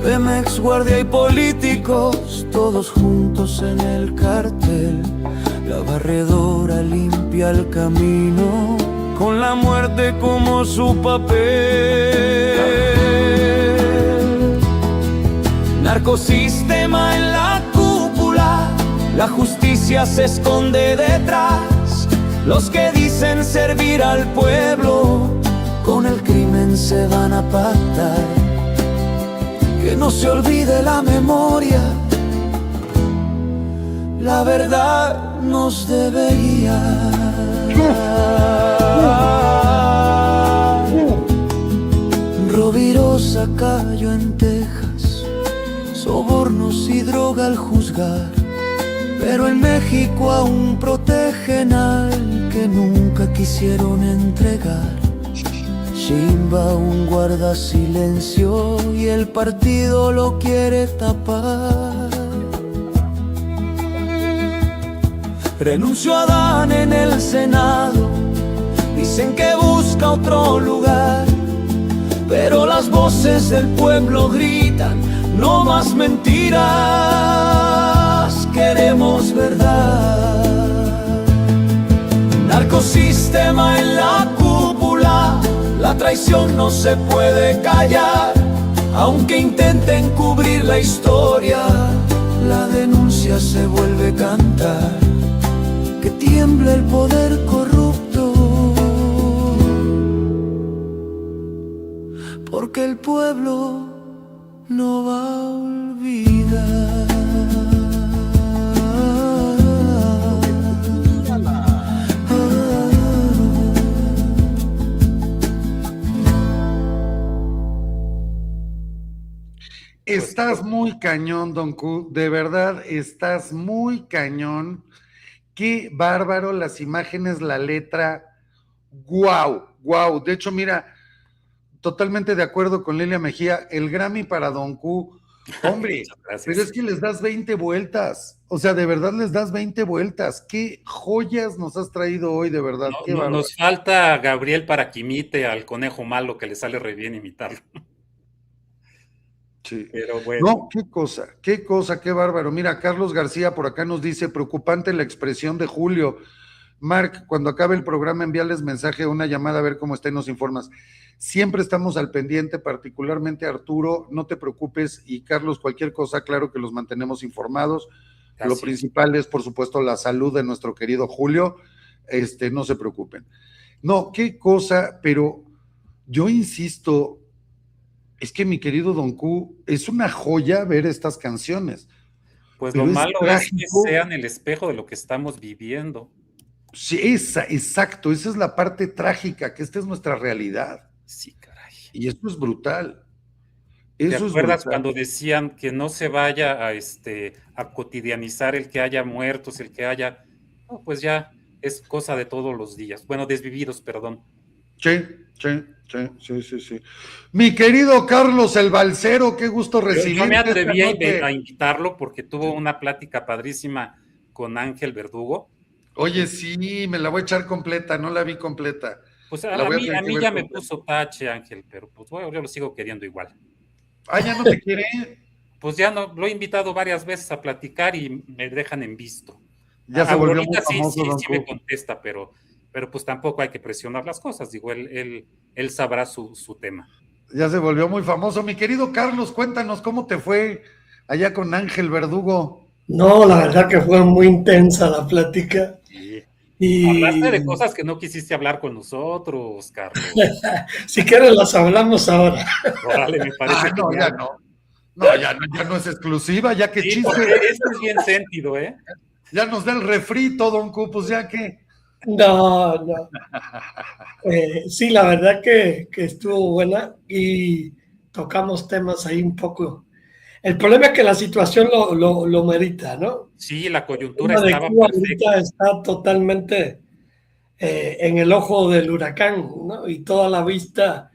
Pemex, guardia y políticos, todos juntos en el cartel. La barredora limpia el camino, con la muerte como su papel. Narcosistema en la cúpula, la justicia se esconde detrás. Los que dicen servir al pueblo, con el crimen se van a pactar. Que no se olvide la memoria, la verdad nos debe guiar. Rovirosa cayó en Texas, sobornos y droga al juzgar, pero en México aún protegen al que nunca quisieron entregar. Sheinbaum guarda silencio y el partido lo quiere tapar. Renunció Adán en el Senado, dicen que busca otro lugar, pero las voces del pueblo gritan, no más mentiras, queremos verdad. Narcosistema en la cúpula, la traición no se puede callar, aunque intenten cubrir la historia, la denuncia se vuelve cantar. Que tiemble el poder corrupto, porque el pueblo no va a olvidar. Estás muy cañón, Don Q, de verdad, estás muy cañón. Qué bárbaro las imágenes, la letra, guau, guau. De hecho, mira, totalmente de acuerdo con Lilia Mejía, el Grammy para Don Q, hombre, Gracias. pero es que les das 20 vueltas, o sea, de verdad les das 20 vueltas. Qué joyas nos has traído hoy, de verdad, qué bárbaro. Nos falta Gabriel para que imite al conejo malo, que le sale re bien imitarlo. Sí. Pero bueno. No, qué cosa, qué bárbaro. Mira, Carlos García por acá nos dice, preocupante la expresión de Julio. Marc, cuando acabe el programa, envíales mensaje, una llamada, a ver cómo está y nos informas. Siempre estamos al pendiente, particularmente Arturo, no te preocupes, y Carlos, cualquier cosa, claro que los mantenemos informados. Lo principal es, por supuesto, la salud de nuestro querido Julio, no se preocupen. No, qué cosa, pero yo insisto, es que mi querido Don Q, es una joya ver estas canciones. Pues pero lo malo es que trágico. sean el espejo de lo que estamos viviendo. Sí, exacto, esa es la parte trágica, que esta es nuestra realidad. Sí, caray. Y eso es brutal. ¿Te Eso acuerdas es brutal. cuando decían que no se vaya a cotidianizar el que haya muertos, el que haya... No, pues ya es cosa de todos los días. Bueno, desvividos, perdón. Sí. Mi querido Carlos el Balcero, qué gusto recibirte. Yo me atreví a invitarlo porque tuvo una plática padrísima con Ángel Verdugo. Oye, sí, me la voy a echar completa, no la vi completa. Pues a mí ya me puso tache, Ángel, pero pues bueno, yo lo sigo queriendo igual. Ah, ¿ya no te quiere? Pues ya no, lo he invitado varias veces a platicar y me dejan en visto. Ya se volvió muy famoso, sí Don me contesta, pero pues tampoco hay que presionar las cosas, digo, él sabrá su tema. Ya se volvió muy famoso. Mi querido Carlos, cuéntanos cómo te fue allá con Ángel Verdugo. No, la verdad que fue muy intensa la plática. Sí. Y Hablaste de cosas que no quisiste hablar con nosotros, Carlos. si quieres las hablamos ahora. Órale, me parece No, genial. ya no. No, ya no es exclusiva, ya que Sí, chiste. porque esto es bien sentido, ¿eh? Ya nos da el refrito, don Q, pues ya que. No. Sí, la verdad que estuvo buena y tocamos temas ahí un poco. El problema es que la situación lo merita, ¿no? Sí, la coyuntura El tema de estaba Cuba perfecta. ahorita está totalmente en el ojo del huracán, ¿no? Y toda la vista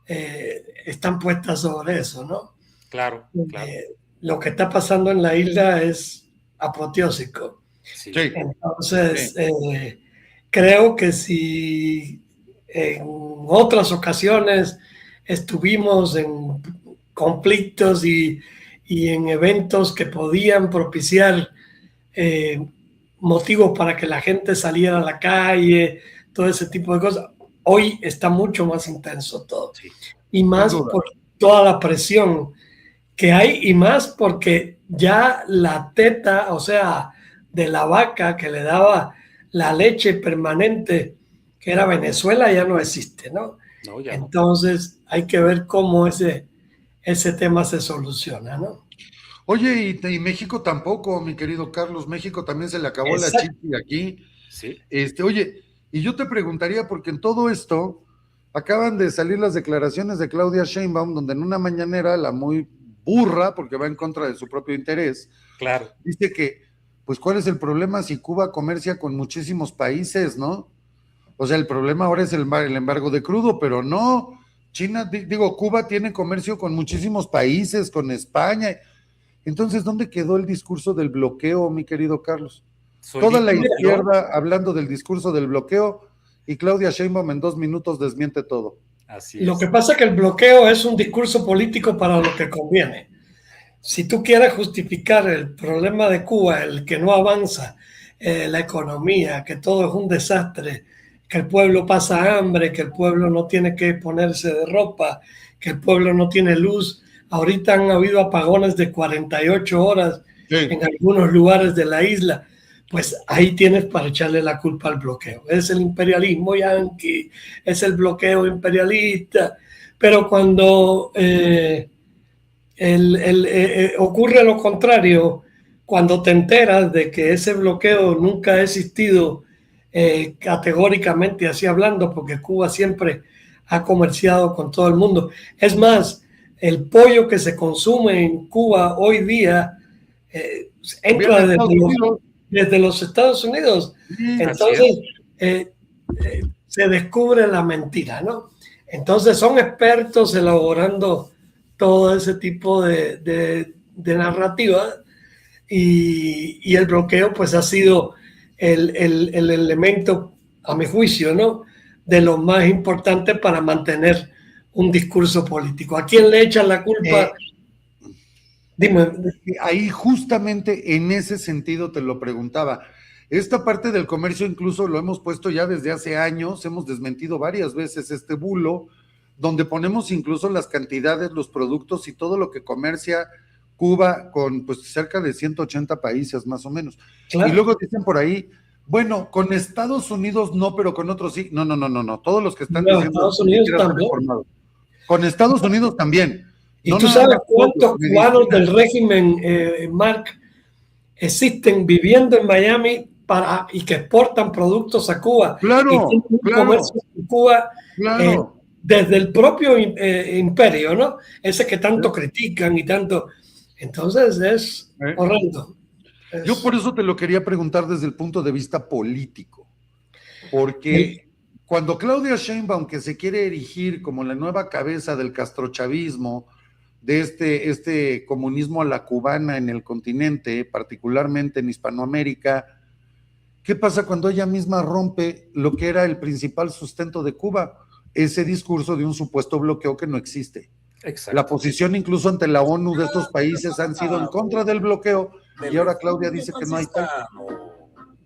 están puestas sobre eso, ¿no? Claro, claro. Lo que está pasando en la isla es apoteósico. Sí. Sí. Entonces, creo que si en otras ocasiones estuvimos en conflictos y en eventos que podían propiciar motivos para que la gente saliera a la calle, todo ese tipo de cosas, hoy está mucho más intenso todo. Sí. Y más por toda la presión que hay y más porque ya la teta, o sea, de la vaca que le daba la leche permanente, que era Venezuela, ya no existe, ¿no? No, ya Entonces hay que ver cómo ese tema se soluciona, ¿no? Oye, y México tampoco, mi querido Carlos, México también se le acabó Exacto. la chichi aquí. Sí. Oye, y yo te preguntaría, porque en todo esto acaban de salir las declaraciones de Claudia Sheinbaum, donde en una mañanera, la muy burra, porque va en contra de su propio interés, Claro. dice que, pues, ¿cuál es el problema si Cuba comercia con muchísimos países, no? O sea, el problema ahora es el embargo de crudo, pero no. Cuba tiene comercio con muchísimos países, con España. Entonces, ¿dónde quedó el discurso del bloqueo, mi querido Carlos? Toda la izquierda hablando del discurso del bloqueo y Claudia Sheinbaum en 2 minutos desmiente todo. Así es. Lo que pasa es que el bloqueo es un discurso político para lo que conviene. Si tú quieres justificar el problema de Cuba, el que no avanza, la economía, que todo es un desastre, que el pueblo pasa hambre, que el pueblo no tiene que ponerse de ropa, que el pueblo no tiene luz. Ahorita han habido apagones de 48 horas en algunos lugares de la isla. Pues ahí tienes para echarle la culpa al bloqueo. Es el imperialismo yanqui, es el bloqueo imperialista. Pero cuando ocurre lo contrario, cuando te enteras de que ese bloqueo nunca ha existido categóricamente así hablando, porque Cuba siempre ha comerciado con todo el mundo. Es más, el pollo que se consume en Cuba hoy día entra desde los Estados Unidos. Entonces se descubre la mentira, ¿no? Entonces son expertos elaborando todo ese tipo de narrativa y el bloqueo pues ha sido el elemento, a mi juicio, ¿no?, de lo más importante para mantener un discurso político. ¿A quién le echan la culpa? Dime. Ahí justamente en ese sentido te lo preguntaba. Esta parte del comercio incluso lo hemos puesto ya desde hace años, hemos desmentido varias veces este bulo, donde ponemos incluso las cantidades, los productos y todo lo que comercia Cuba con pues cerca de 180 países más o menos. Claro. Y luego dicen por ahí, bueno, con Estados Unidos no, pero con otros sí. No. Todos los que están diciendo Estados Unidos también. Con Estados Unidos también. ¿Y tú sabes cuántos cubanos del régimen, Mark, existen viviendo en Miami y que exportan productos a Cuba? Claro, y tienen un comercio en Cuba desde el propio imperio, ¿no? Ese que tanto critican y tanto... Entonces es horrendo. Yo por eso te lo quería preguntar desde el punto de vista político, porque cuando Claudia Sheinbaum, que se quiere erigir como la nueva cabeza del castrochavismo, de este comunismo a la cubana en el continente, particularmente en Hispanoamérica, ¿qué pasa cuando ella misma rompe lo que era el principal sustento de Cuba? Ese discurso de un supuesto bloqueo que no existe. Exacto. La posición incluso ante la ONU de estos países han sido en contra del bloqueo y ahora Claudia dice que no hay tal.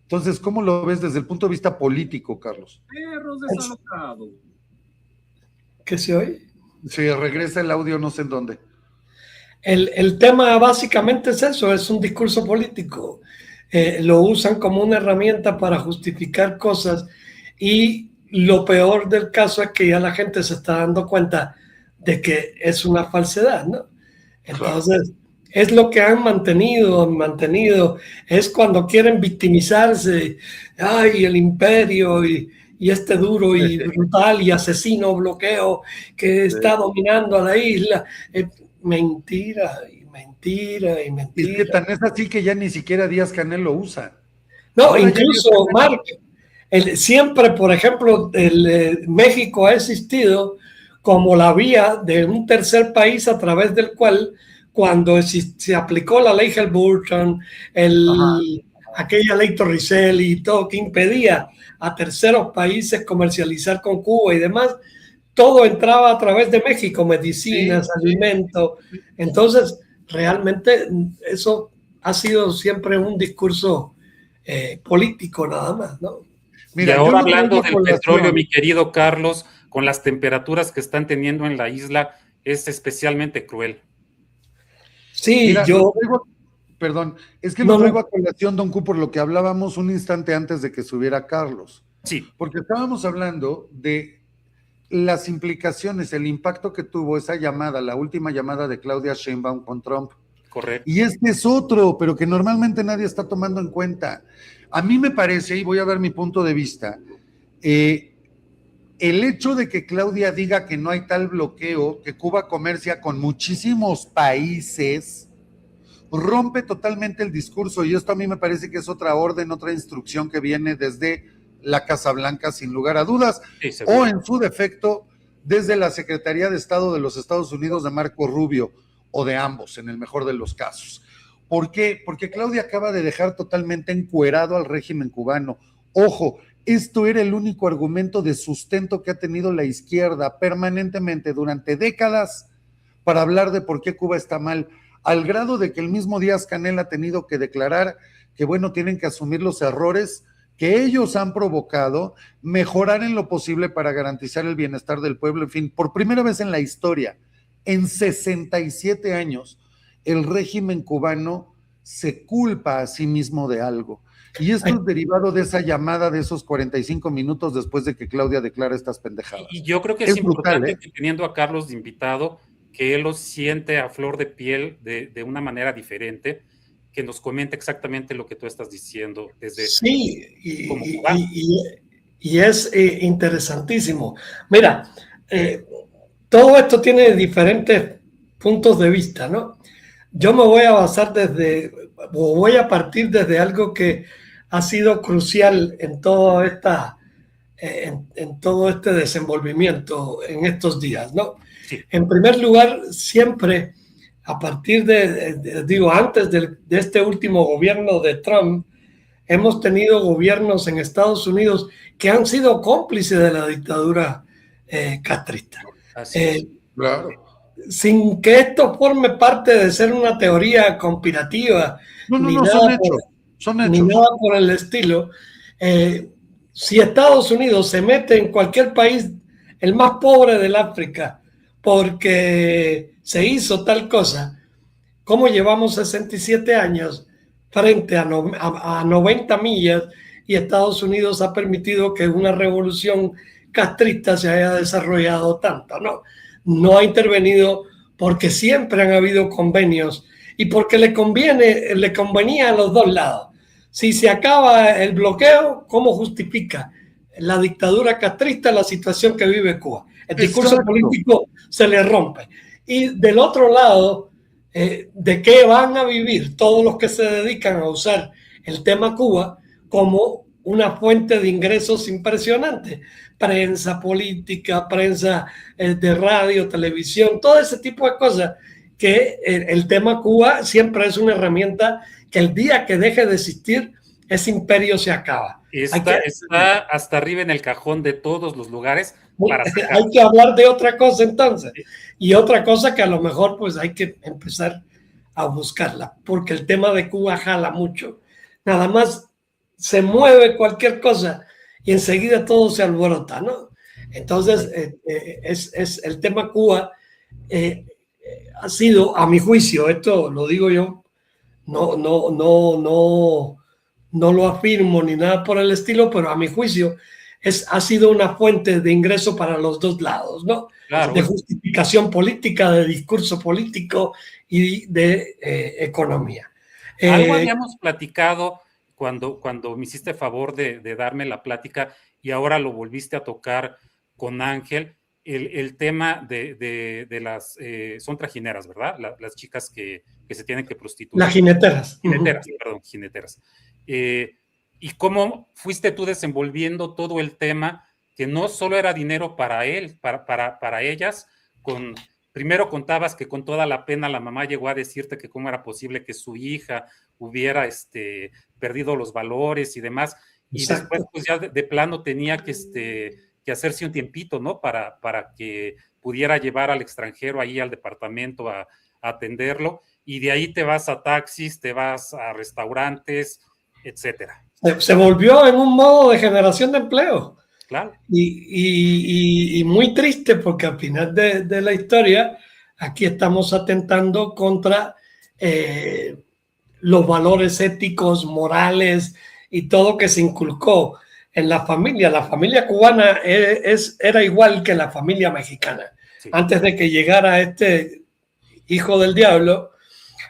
Entonces, ¿cómo lo ves desde el punto de vista político, Carlos? Perros desalojados. ¿Qué se oye? Sí, regresa el audio no sé en dónde. el tema básicamente es eso, es un discurso político. Lo usan como una herramienta para justificar cosas y lo peor del caso es que ya la gente se está dando cuenta de que es una falsedad, ¿no? Entonces, es lo que han mantenido, es cuando quieren victimizarse, ay, el imperio y este duro y brutal y asesino bloqueo que está dominando a la isla. Mentira, y mentira, y mentira. Es que tan es así que ya ni siquiera Díaz-Canel lo usa. No, Ahora incluso, Marc, siempre, por ejemplo, México ha existido como la vía de un tercer país a través del cual, cuando se aplicó la ley Helburton, aquella ley Torricelli y todo que impedía a terceros países comercializar con Cuba y demás, todo entraba a través de México, medicinas, alimentos. Entonces, realmente eso ha sido siempre un discurso político nada más, ¿no? Mira, y ahora hablando del petróleo, mi querido Carlos, con las temperaturas que están teniendo en la isla, es especialmente cruel. Sí, mira, yo... Perdón, es que lo traigo a colación, Don Q, por lo que hablábamos un instante antes de que subiera Carlos. Sí. Porque estábamos hablando de las implicaciones, el impacto que tuvo esa llamada, la última llamada de Claudia Sheinbaum con Trump. Correcto. Y este es otro, pero que normalmente nadie está tomando en cuenta. A mí me parece, y voy a dar mi punto de vista, el hecho de que Claudia diga que no hay tal bloqueo, que Cuba comercia con muchísimos países, rompe totalmente el discurso, y esto a mí me parece que es otra orden, otra instrucción que viene desde la Casa Blanca, sin lugar a dudas, sí, o en su defecto, desde la Secretaría de Estado de los Estados Unidos de Marco Rubio, o de ambos, en el mejor de los casos. ¿Por qué? Porque Claudia acaba de dejar totalmente encuerado al régimen cubano. Ojo, esto era el único argumento de sustento que ha tenido la izquierda permanentemente durante décadas para hablar de por qué Cuba está mal, al grado de que el mismo Díaz-Canel ha tenido que declarar que, bueno, tienen que asumir los errores que ellos han provocado, mejorar en lo posible para garantizar el bienestar del pueblo. En fin, por primera vez en la historia, en 67 años, el régimen cubano se culpa a sí mismo de algo. Y esto es derivado de esa llamada de esos 45 minutos después de que Claudia declara estas pendejadas. Y yo creo que es importante, que teniendo a Carlos de invitado, que él lo siente a flor de piel de una manera diferente, que nos comente exactamente lo que tú estás diciendo. Desde sí, y es interesantísimo. Mira, todo esto tiene diferentes puntos de vista, ¿no? Yo me voy a basar voy a partir desde algo que ha sido crucial en todo este desenvolvimiento en estos días, ¿no? Sí. En primer lugar, siempre a partir antes de este último gobierno de Trump, hemos tenido gobiernos en Estados Unidos que han sido cómplices de la dictadura castrista. Claro. Sin que esto forme parte de ser una teoría conspirativa, ni nada por el estilo. Si Estados Unidos se mete en cualquier país, el más pobre del África, porque se hizo tal cosa, ¿cómo llevamos 67 años frente a 90 millas y Estados Unidos ha permitido que una revolución castrista se haya desarrollado tanto? No ha intervenido porque siempre han habido convenios y porque le convenía a los dos lados. Si se acaba el bloqueo, ¿cómo justifica la dictadura castrista la situación que vive Cuba? El discurso político se le rompe. Y del otro lado, ¿de qué van a vivir todos los que se dedican a usar el tema Cuba como una fuente de ingresos impresionante? Prensa política, prensa de radio, televisión, todo ese tipo de cosas, que el tema Cuba siempre es una herramienta que el día que deje de existir, ese imperio se acaba. Está hasta arriba en el cajón de todos los lugares. Hay que hablar de otra cosa entonces, y otra cosa que a lo mejor pues hay que empezar a buscarla, porque el tema de Cuba jala mucho. Nada más se mueve cualquier cosa y enseguida todo se alborota, ¿no? Entonces, es el tema Cuba ha sido, a mi juicio, esto lo digo yo, no lo afirmo ni nada por el estilo, pero a mi juicio ha sido una fuente de ingreso para los dos lados, ¿no? Claro. De justificación política, de discurso político y de economía. Algo habíamos platicado cuando me hiciste favor de darme la plática y ahora lo volviste a tocar con Ángel, el tema de las, son trajineras, ¿verdad? Las chicas que se tienen que prostituir. Las jineteras. Jineteras, perdón, jineteras. Y cómo fuiste tú desenvolviendo todo el tema, que no solo era dinero para él, para ellas. Primero contabas que con toda la pena la mamá llegó a decirte que cómo era posible que su hija hubiera perdido los valores y demás. Y Exacto. después pues ya de plano tenía que hacerse un tiempito, ¿no? Para que pudiera llevar al extranjero ahí al departamento a atenderlo. Y de ahí te vas a taxis, te vas a restaurantes, etcétera. Se volvió en un modo de generación de empleo. Claro. Y muy triste porque al final de la historia aquí estamos atentando contra los valores éticos, morales y todo que se inculcó en la familia. La familia cubana era igual que la familia mexicana. Sí. Antes de que llegara este hijo del diablo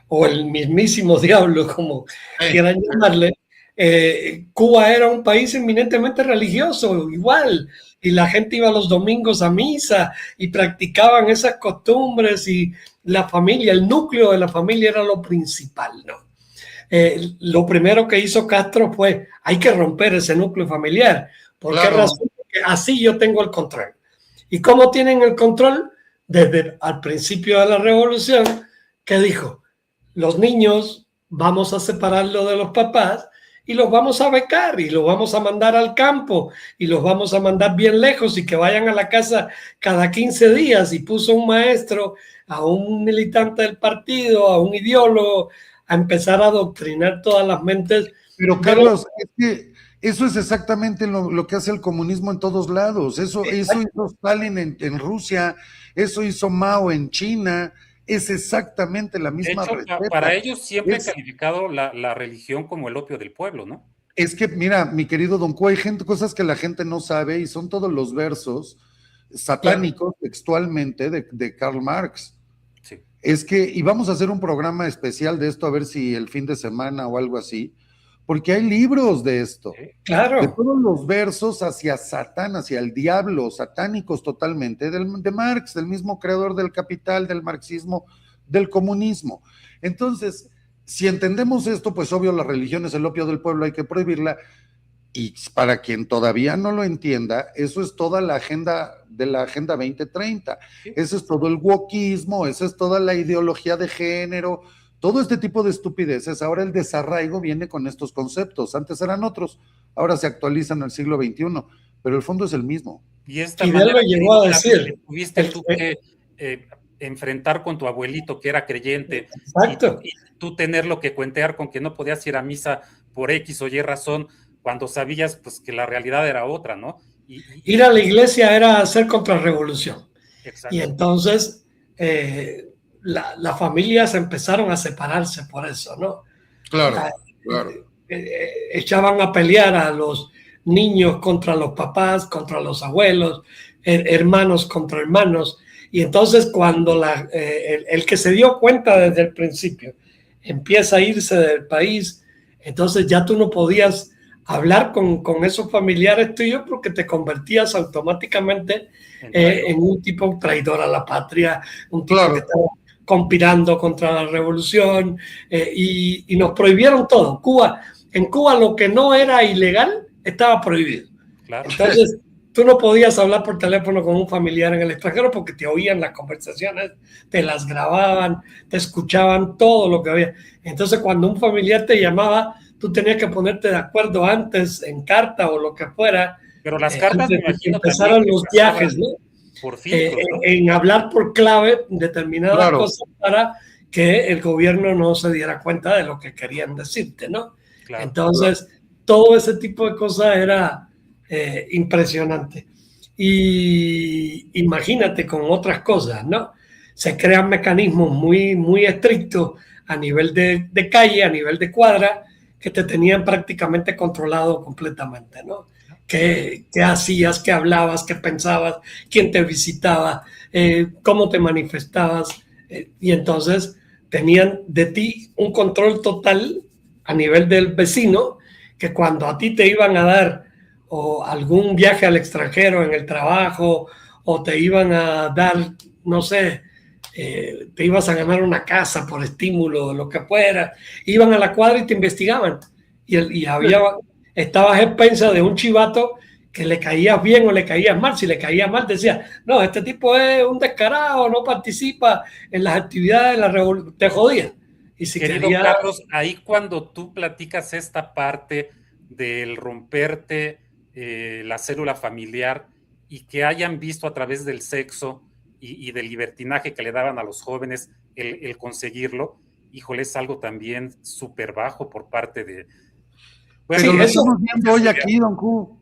o el mismísimo diablo, como quieran llamarle, Cuba era un país eminentemente religioso, igual, y la gente iba los domingos a misa y practicaban esas costumbres y la familia, el núcleo de la familia era lo principal, ¿no? Lo primero que hizo Castro fue, hay que romper ese núcleo familiar. ¿Por qué razón? Porque así yo tengo el control. ¿Y cómo tienen el control? Desde al principio de la revolución, que dijo, los niños vamos a separarlos de los papás y los vamos a becar y los vamos a mandar al campo y los vamos a mandar bien lejos y que vayan a la casa cada 15 días, y puso un maestro, a un militante del partido, a un ideólogo, a empezar a adoctrinar todas las mentes. Pero Carlos, es que eso es exactamente lo que hace el comunismo en todos lados. Eso hizo Stalin en Rusia, eso hizo Mao en China. Es exactamente la misma receta. Para ellos siempre han calificado la religión como el opio del pueblo, ¿no? Es que, mira, mi querido Don Cu, hay cosas que la gente no sabe y son todos los versos satánicos textualmente de Karl Marx. Sí. Es que, y vamos a hacer un programa especial de esto, a ver si el fin de semana o algo así, porque hay libros de esto. Claro. De todos los versos hacia Satán, hacia el diablo, satánicos totalmente, de Marx, del mismo creador del Capital, del marxismo, del comunismo. Entonces, si entendemos esto, pues obvio la religión es el opio del pueblo, hay que prohibirla. Y para quien todavía no lo entienda, eso es toda la agenda de la Agenda 2030. Eso es todo el wokismo, esa es toda la ideología de género, todo este tipo de estupideces. Ahora el desarraigo viene con estos conceptos. Antes eran otros, ahora se actualizan al siglo XXI, pero el fondo es el mismo. Y esta Fidel lo llegó a decir. Tuviste tú que enfrentar con tu abuelito que era creyente. Exacto. Y tú tenerlo que cuentear con que no podías ir a misa por X o Y razón, cuando sabías pues que la realidad era otra, ¿no? Ir a la iglesia era hacer contrarrevolución. Exacto. Y entonces las familias empezaron a separarse por eso, ¿no? Claro, claro. Echaban a pelear a los niños contra los papás, contra los abuelos, hermanos contra hermanos. Y entonces cuando el que se dio cuenta desde el principio empieza a irse del país, entonces ya tú no podías hablar con esos familiares tuyos porque te convertías automáticamente en un tipo traidor a la patria, un tipo que estaba conspirando contra la revolución, y nos prohibieron todo. En Cuba lo que no era ilegal estaba prohibido. Claro. Entonces tú no podías hablar por teléfono con un familiar en el extranjero porque te oían las conversaciones, te las grababan, te escuchaban todo lo que había. Entonces cuando un familiar te llamaba, tú tenías que ponerte de acuerdo antes en carta o lo que fuera. Pero las cartas, me imagino, empezaron los viajes, ¿no? Por filtros, ¿no? En hablar por clave determinadas cosas para que el gobierno no se diera cuenta de lo que querían decirte, ¿no? Claro, entonces, todo ese tipo de cosas era impresionante. Y imagínate con otras cosas, ¿no? se crean mecanismos muy, muy estrictos a nivel de calle, a nivel de cuadra, que te tenían prácticamente controlado completamente, ¿no? ¿Qué hacías, qué hablabas, qué pensabas, quién te visitaba, cómo te manifestabas? Y entonces tenían de ti un control total a nivel del vecino, que cuando a ti te iban a dar o algún viaje al extranjero en el trabajo, o te iban a dar, no sé, te ibas a ganar una casa por estímulo, lo que fuera, iban a la cuadra y te investigaban. Y estabas a expensas de un chivato que le caías bien o le caías mal. Si le caías mal, decía, no, este tipo es un descarado, no participa en las actividades de la revolución, te jodía. Y si Querido Carlos, ahí cuando tú platicas esta parte del romperte la célula familiar y que hayan visto a través del sexo y del libertinaje que le daban a los jóvenes el conseguirlo, híjole, es algo también súper bajo por parte de... Bueno, sí, lo estamos viendo hoy aquí, Don Q.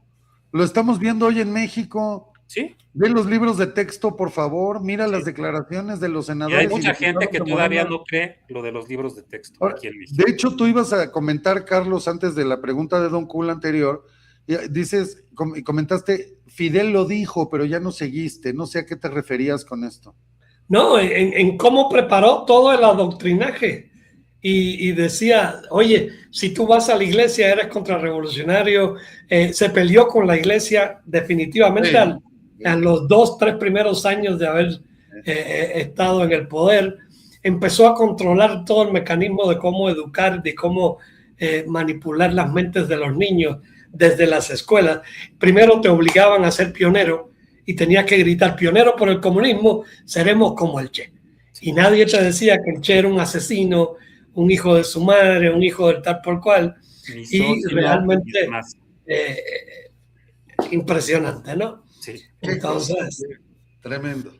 Lo estamos viendo hoy en México. Sí. Ve los libros de texto, por favor. Mira las declaraciones de los senadores. Y hay mucha gente que todavía no cree lo de los libros de texto. Ahora, aquí en México. De hecho, tú ibas a comentar, Carlos, antes de la pregunta de Don Q anterior, dices, comentaste, Fidel lo dijo, pero ya no seguiste. No sé a qué te referías con esto. No, en cómo preparó todo el adoctrinaje. Y decía, oye, si tú vas a la iglesia eres contrarrevolucionario. Se peleó con la iglesia definitivamente a los 2-3 primeros años de haber estado en el poder. Empezó a controlar todo el mecanismo de cómo educar, de cómo manipular las mentes de los niños desde las escuelas. Primero te obligaban a ser pionero y tenías que gritar, pionero por el comunismo, seremos como el Che. Y nadie te decía que el Che era un asesino, un hijo de su madre, un hijo del tal por cual, y realmente impresionante, ¿no? Sí. Entonces, tremendo.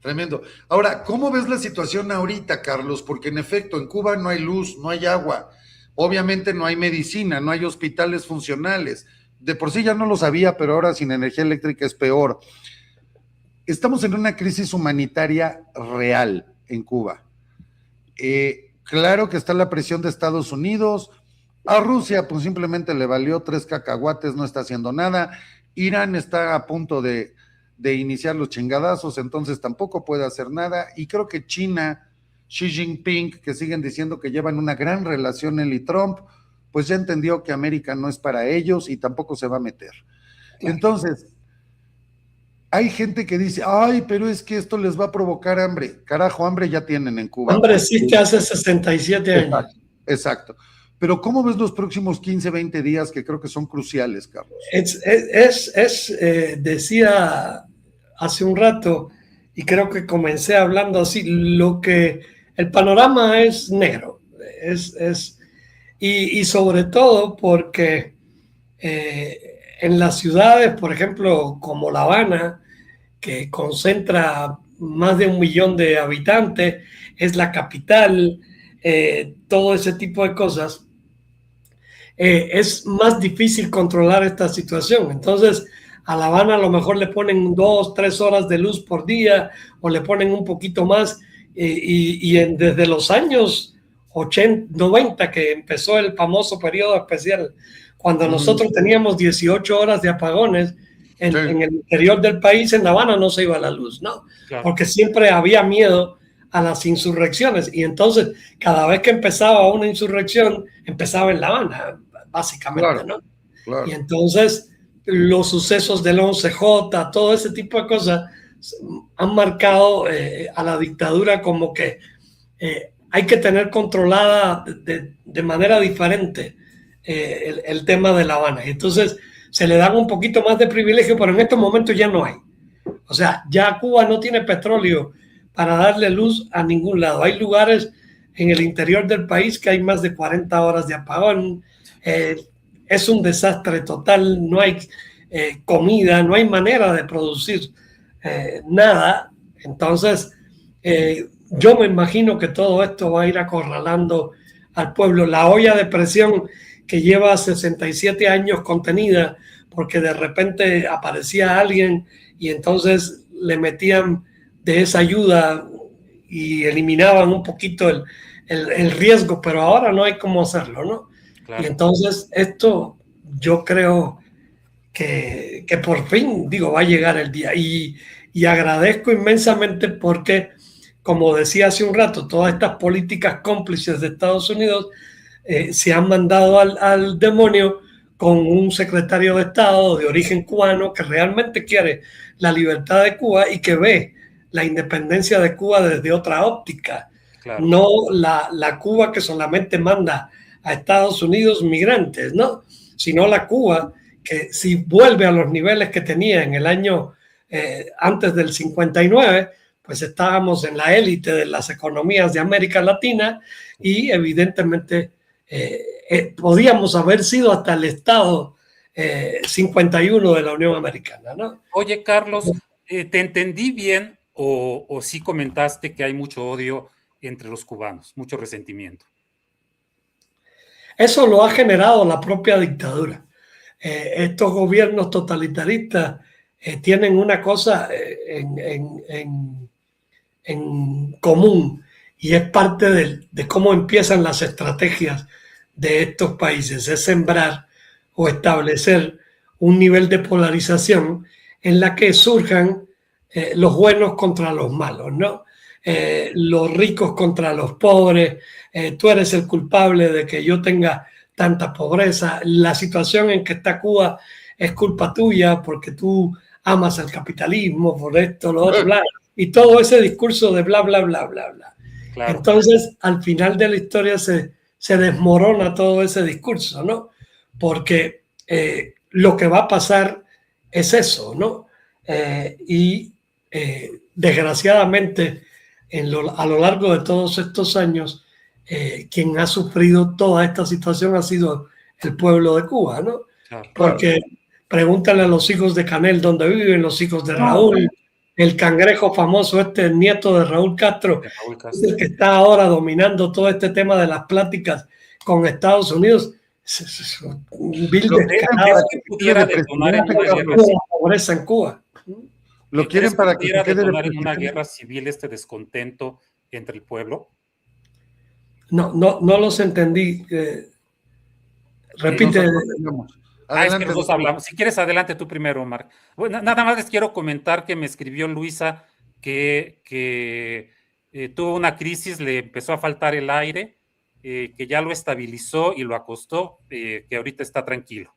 Tremendo. Ahora, ¿cómo ves la situación ahorita, Carlos? Porque en efecto, en Cuba no hay luz, no hay agua, obviamente no hay medicina, no hay hospitales funcionales. De por sí ya no lo sabía, pero ahora sin energía eléctrica es peor. Estamos en una crisis humanitaria real en Cuba. Claro que está la presión de Estados Unidos. A Rusia, pues simplemente le valió 3 cacahuates, no está haciendo nada. Irán está a punto de iniciar los chingadazos, entonces tampoco puede hacer nada. Y creo que China, Xi Jinping, que siguen diciendo que llevan una gran relación él y Trump, pues ya entendió que América no es para ellos y tampoco se va a meter. Claro. Entonces, hay gente que dice, ay, pero es que esto les va a provocar hambre. Carajo, hambre ya tienen en Cuba. Hambre existe hace 67 años. Exacto. Pero ¿cómo ves los próximos 15, 20 días que creo que son cruciales, Carlos? Decía hace un rato, y creo que comencé hablando así, el panorama es negro. Y sobre todo porque en las ciudades, por ejemplo, como La Habana, que concentra más de 1 millón de habitantes, es la capital, todo ese tipo de cosas, es más difícil controlar esta situación. Entonces, a La Habana a lo mejor le ponen 2-3 horas de luz por día o le ponen un poquito más, desde los años 90 que empezó el famoso periodo especial, cuando nosotros teníamos 18 horas de apagones en el interior del país, en La Habana no se iba la luz, ¿no? Claro. Porque siempre había miedo a las insurrecciones, y entonces cada vez que empezaba una insurrección empezaba en La Habana, básicamente, claro, ¿no? Claro. Y entonces los sucesos del 11J, todo ese tipo de cosas han marcado a la dictadura como que hay que tener controlada de manera diferente el tema de La Habana. Entonces se le dan un poquito más de privilegio, pero en estos momentos ya no hay. O sea, ya Cuba no tiene petróleo para darle luz a ningún lado. Hay lugares en el interior del país que hay más de 40 horas de apagón. Es un desastre total, no hay comida, no hay manera de producir nada. Entonces, yo me imagino que todo esto va a ir acorralando al pueblo. La olla de presión que lleva 67 años contenida, porque de repente aparecía alguien y entonces le metían de esa ayuda y eliminaban un poquito el riesgo, pero ahora no hay cómo hacerlo, ¿no? Claro. Y entonces esto yo creo que por fin, digo, va a llegar el día. Y agradezco inmensamente porque, como decía hace un rato, todas estas políticas cómplices de Estados Unidos se han mandado al demonio con un secretario de Estado de origen cubano que realmente quiere la libertad de Cuba y que ve la independencia de Cuba desde otra óptica. Claro. No la Cuba que solamente manda a Estados Unidos migrantes, ¿no? Sino la Cuba que si vuelve a los niveles que tenía en el año antes del 59, pues estábamos en la élite de las economías de América Latina y evidentemente podíamos haber sido hasta el estado 51 de la Unión Americana, ¿no? Oye, Carlos, ¿te entendí bien o sí comentaste que hay mucho odio entre los cubanos, mucho resentimiento? Eso lo ha generado la propia dictadura. Estos gobiernos totalitaristas tienen una cosa en común y es parte de cómo empiezan las estrategias de estos países, es sembrar o establecer un nivel de polarización en la que surjan los buenos contra los malos, ¿no? Los ricos contra los pobres, tú eres el culpable de que yo tenga tanta pobreza, la situación en que está Cuba es culpa tuya porque tú amas el capitalismo, por esto, lo otro, bla, y todo ese discurso de bla, bla, bla, bla, bla. Claro. Entonces, al final de la historia se desmorona todo ese discurso, ¿no? Porque lo que va a pasar es eso, ¿no? Desgraciadamente, a lo largo de todos estos años, quien ha sufrido toda esta situación ha sido el pueblo de Cuba, ¿no? Claro. Porque pregúntale a los hijos de Canel dónde viven, los hijos de Raúl, el cangrejo famoso, el nieto de Raúl Castro, el que está ahora dominando todo este tema de las pláticas con Estados Unidos. Pobreza en Cuba. ¿Lo quieren para que se quede en una guerra civil este descontento entre el pueblo? No los entendí. Repite. Es que nosotros hablamos. Si quieres, adelante tú primero, Marc. Bueno, nada más les quiero comentar que me escribió Luisa que tuvo una crisis, le empezó a faltar el aire, que ya lo estabilizó y lo acostó, que ahorita está tranquilo.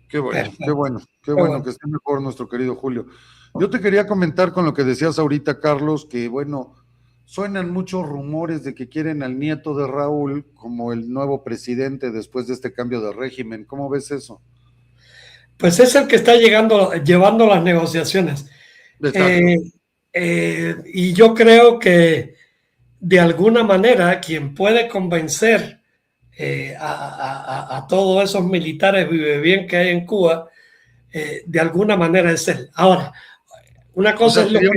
Qué bueno que esté mejor nuestro querido Julio. Yo te quería comentar con lo que decías ahorita, Carlos, que bueno, suenan muchos rumores de que quieren al nieto de Raúl como el nuevo presidente después de este cambio de régimen. ¿Cómo ves eso? Pues es el que está llevando las negociaciones. Y yo creo que de alguna manera quien puede convencer a todos esos militares vive bien que hay en Cuba, de alguna manera es él. Ahora, una cosa es lo que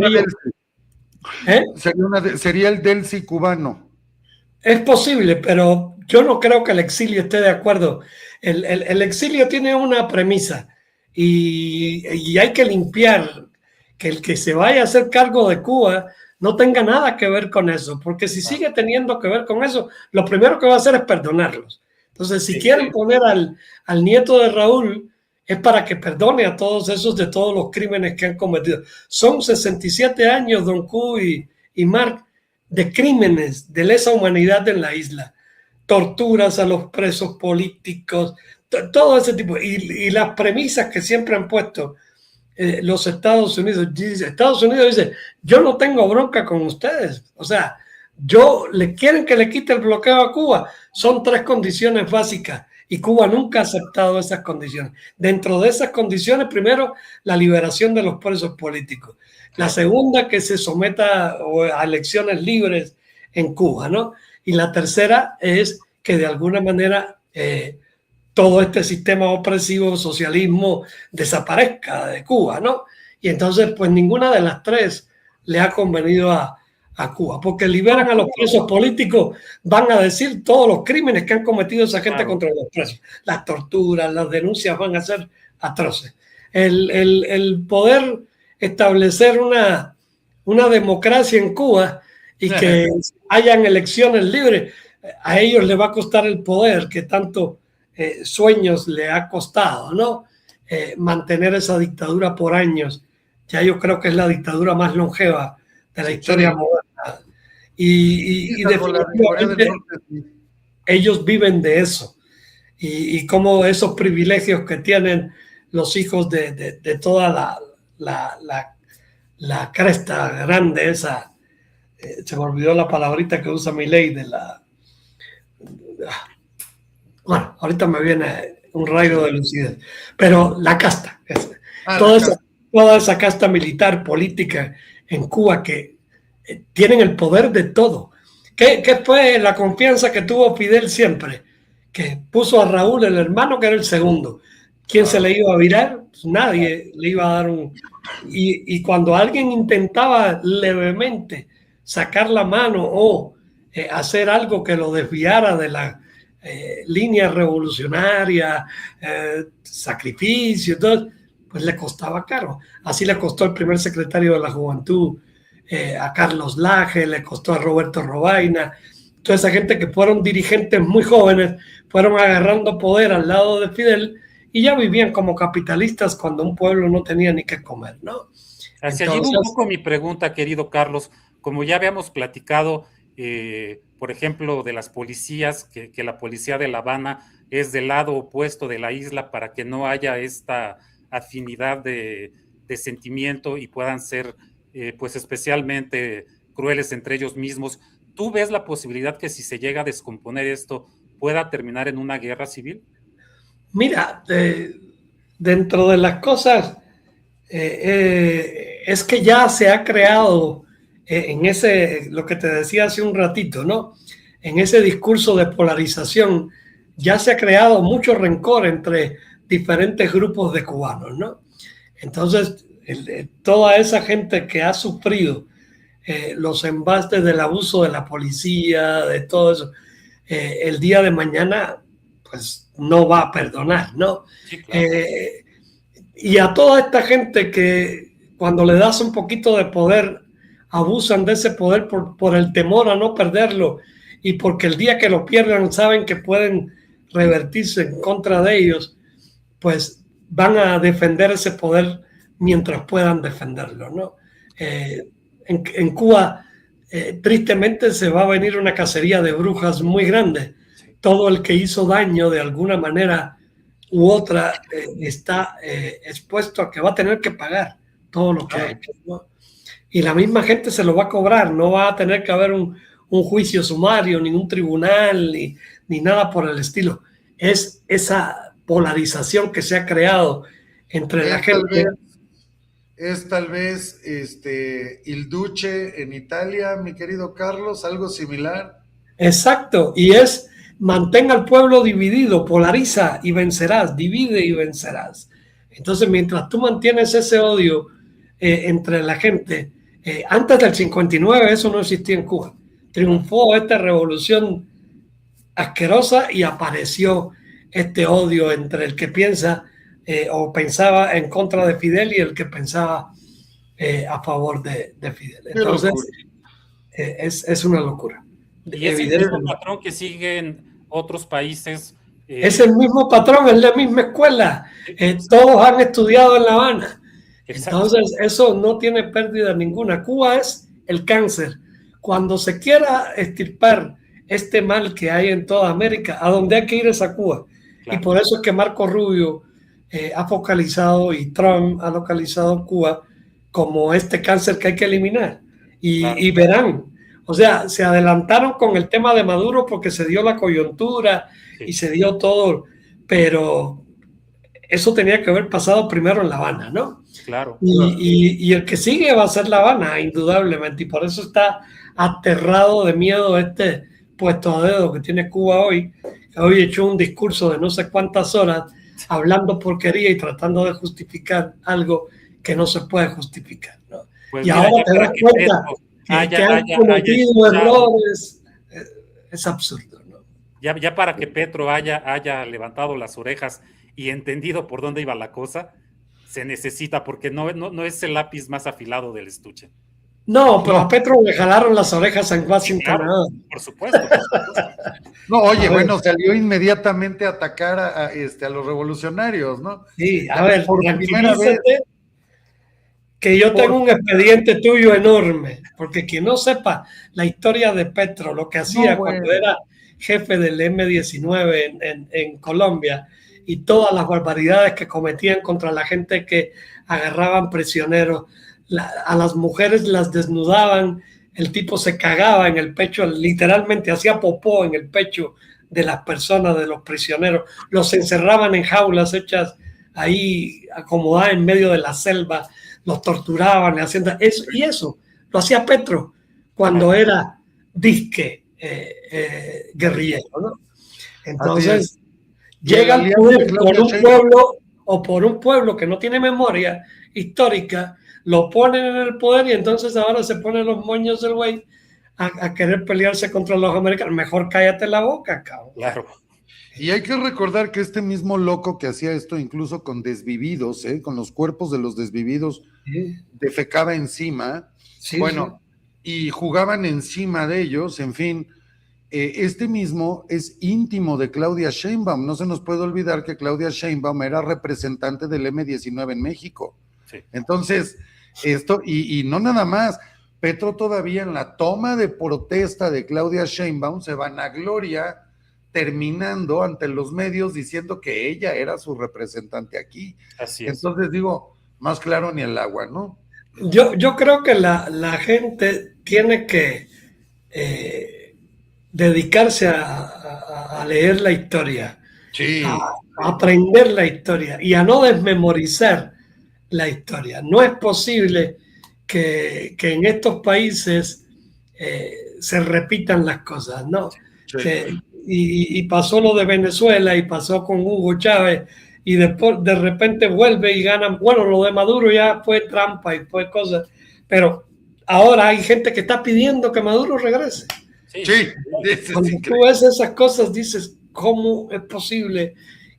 sería el Delcy cubano. Es posible, pero yo no creo que el exilio esté de acuerdo. El exilio tiene una premisa y hay que limpiar que el que se vaya a hacer cargo de Cuba no tenga nada que ver con eso, porque si sigue teniendo que ver con eso, lo primero que va a hacer es perdonarlos. Entonces, si quieren poner al nieto de Raúl, es para que perdone a todos esos de todos los crímenes que han cometido. Son 67 años, don Q y Marc, de crímenes de lesa humanidad en la isla. Torturas a los presos políticos, todo ese tipo. Y las premisas que siempre han puesto los Estados Unidos. Estados Unidos dice, yo no tengo bronca con ustedes. O sea, quieren que le quite el bloqueo a Cuba. Son 3 condiciones básicas. Y Cuba nunca ha aceptado esas condiciones. Dentro de esas condiciones, primero, la liberación de los presos políticos. La segunda, que se someta a elecciones libres en Cuba, ¿no? Y la tercera es que de alguna manera todo este sistema opresivo, socialismo, desaparezca de Cuba, ¿no? Y entonces, pues ninguna de las 3 le ha convenido a Cuba, porque liberan a los presos políticos, van a decir todos los crímenes que han cometido esa gente contra los presos, las torturas, las denuncias van a ser atroces. El poder establecer una una democracia en Cuba y que hayan elecciones libres, a ellos les va a costar el poder que tanto sueños le ha costado, ¿no? Mantener esa dictadura por años. Ya yo creo que es la dictadura más longeva de la historia moderna. Y definitivamente ellos viven de eso. Y como esos privilegios que tienen los hijos de toda la cresta grande esa, se me olvidó la palabrita que usa Milei de la... Bueno, ahorita me viene un rayo de lucidez, pero la casta, toda esa casta militar, política en Cuba que tienen el poder de todo. ¿Qué fue la confianza que tuvo Fidel siempre? Que puso a Raúl, el hermano, que era el segundo. ¿Quién se le iba a virar? Pues nadie le iba a dar un... Y cuando alguien intentaba levemente sacar la mano o hacer algo que lo desviara de la línea revolucionaria, sacrificio, todo, pues le costaba caro. Así le costó el primer secretario de la Juventud a Carlos Laje, le costó a Roberto Robaina. Toda esa gente que fueron dirigentes muy jóvenes, fueron agarrando poder al lado de Fidel y ya vivían como capitalistas cuando un pueblo no tenía ni qué comer, ¿no? Hacia allí un poco mi pregunta, querido Carlos. Como ya habíamos platicado, por ejemplo, de las policías, que la policía de La Habana es del lado opuesto de la isla para que no haya esta afinidad de sentimiento y puedan ser, pues especialmente crueles entre ellos mismos. ¿Tú ves la posibilidad que si se llega a descomponer esto pueda terminar en una guerra civil? Mira, dentro de las cosas, es que ya se ha creado en ese, lo que te decía hace un ratito, ¿no? En ese discurso de polarización, ya se ha creado mucho rencor entre diferentes grupos de cubanos, ¿no? Entonces, toda esa gente que ha sufrido los embates del abuso de la policía, de todo eso, el día de mañana, pues no va a perdonar, ¿no? Sí, claro. Y a toda esta gente que cuando le das un poquito de poder, abusan de ese poder por el temor a no perderlo y porque el día que lo pierdan saben que pueden revertirse en contra de ellos, pues van a defender ese poder mientras puedan defenderlo, ¿no? En Cuba, tristemente, se va a venir una cacería de brujas muy grande. Todo el que hizo daño de alguna manera u otra está expuesto a que va a tener que pagar todo lo que ha hecho, ¿no? Y la misma gente se lo va a cobrar, no va a tener que haber un juicio sumario, ningún tribunal, ni nada por el estilo. Es esa polarización que se ha creado entre la gente. Es tal vez Il Duce en Italia, mi querido Carlos, algo similar. Exacto, y es mantén al pueblo dividido, polariza y vencerás, divide y vencerás. Entonces, mientras tú mantienes ese odio entre la gente, antes del 59 eso no existía en Cuba. Triunfó esta revolución asquerosa y apareció este odio entre el que piensa o pensaba en contra de Fidel y el que pensaba a favor de Fidel. Entonces, es una locura. Y es el mismo patrón que siguen otros países. Es el mismo patrón, es la misma escuela. Todos han estudiado en La Habana. Exacto. Entonces, eso no tiene pérdida ninguna. Cuba es el cáncer. Cuando se quiera extirpar este mal que hay en toda América, a donde hay que ir es a Cuba. Claro. Y por eso es que Marco Rubio ha focalizado y Trump ha localizado Cuba como este cáncer que hay que eliminar. Y verán, o sea, se adelantaron con el tema de Maduro porque se dio la coyuntura y se dio todo, pero eso tenía que haber pasado primero en La Habana, ¿no? Claro. Y el que sigue va a ser La Habana, indudablemente, y por eso está aterrado de miedo este puesto a dedo que tiene Cuba hoy. Hoy echó un discurso de no sé cuántas horas hablando porquería y tratando de justificar algo que no se puede justificar, ¿no? Pues y mira, ahora te das cuenta que han cometido errores. Es absurdo, ¿no? Ya para que Petro haya levantado las orejas y entendido por dónde iba la cosa, se necesita, porque no es el lápiz más afilado del estuche. No, pero No. a Petro le jalaron las orejas en Washington. Claro, por supuesto. No, oye, A ver. bueno, salió inmediatamente a atacar a los revolucionarios, ¿no? Sí, a ver, Por primera vez. tranquilízate, que yo tengo un expediente tuyo enorme, porque quien no sepa la historia de Petro, lo que hacía No, bueno. cuando era jefe del M-19 en Colombia y todas las barbaridades que cometían contra la gente que agarraban prisioneros, a las mujeres las desnudaban, el tipo se cagaba en el pecho, literalmente hacía popó en el pecho de las personas, de los prisioneros, los encerraban en jaulas hechas ahí acomodadas en medio de la selva, los torturaban, le hacían eso, y eso lo hacía Petro cuando era disque guerrillero, ¿no? Entonces llega al poder por un pueblo o por un pueblo que no tiene memoria histórica, lo ponen en el poder y entonces ahora se ponen los moños del güey a querer pelearse contra los americanos. Mejor cállate la boca, cabrón. Claro. Y hay que recordar que este mismo loco que hacía esto incluso con desvividos, con los cuerpos de los desvividos, Sí, defecaba encima, sí, bueno, y jugaban encima de ellos, en fin. Este mismo es íntimo de Claudia Sheinbaum. No se nos puede olvidar que Claudia Sheinbaum era representante del M-19 en México. Sí. Entonces, esto, y no nada más, Petro todavía en la toma de protesta de Claudia Sheinbaum se vanagloria terminando ante los medios diciendo que ella era su representante aquí. Así es. Entonces digo, más claro ni el agua, ¿no? Yo creo que la gente tiene que dedicarse a leer la historia, Sí. a aprender la historia y a no desmemorizar la historia. No es posible que en estos países se repitan las cosas, ¿no? Sí. Y pasó lo de Venezuela y pasó con Hugo Chávez y después de repente vuelve y gana. Bueno, lo de Maduro ya fue trampa y fue cosa, pero ahora hay gente que está pidiendo que Maduro regrese. Sí. Cuando tú ves esas cosas dices, ¿cómo es posible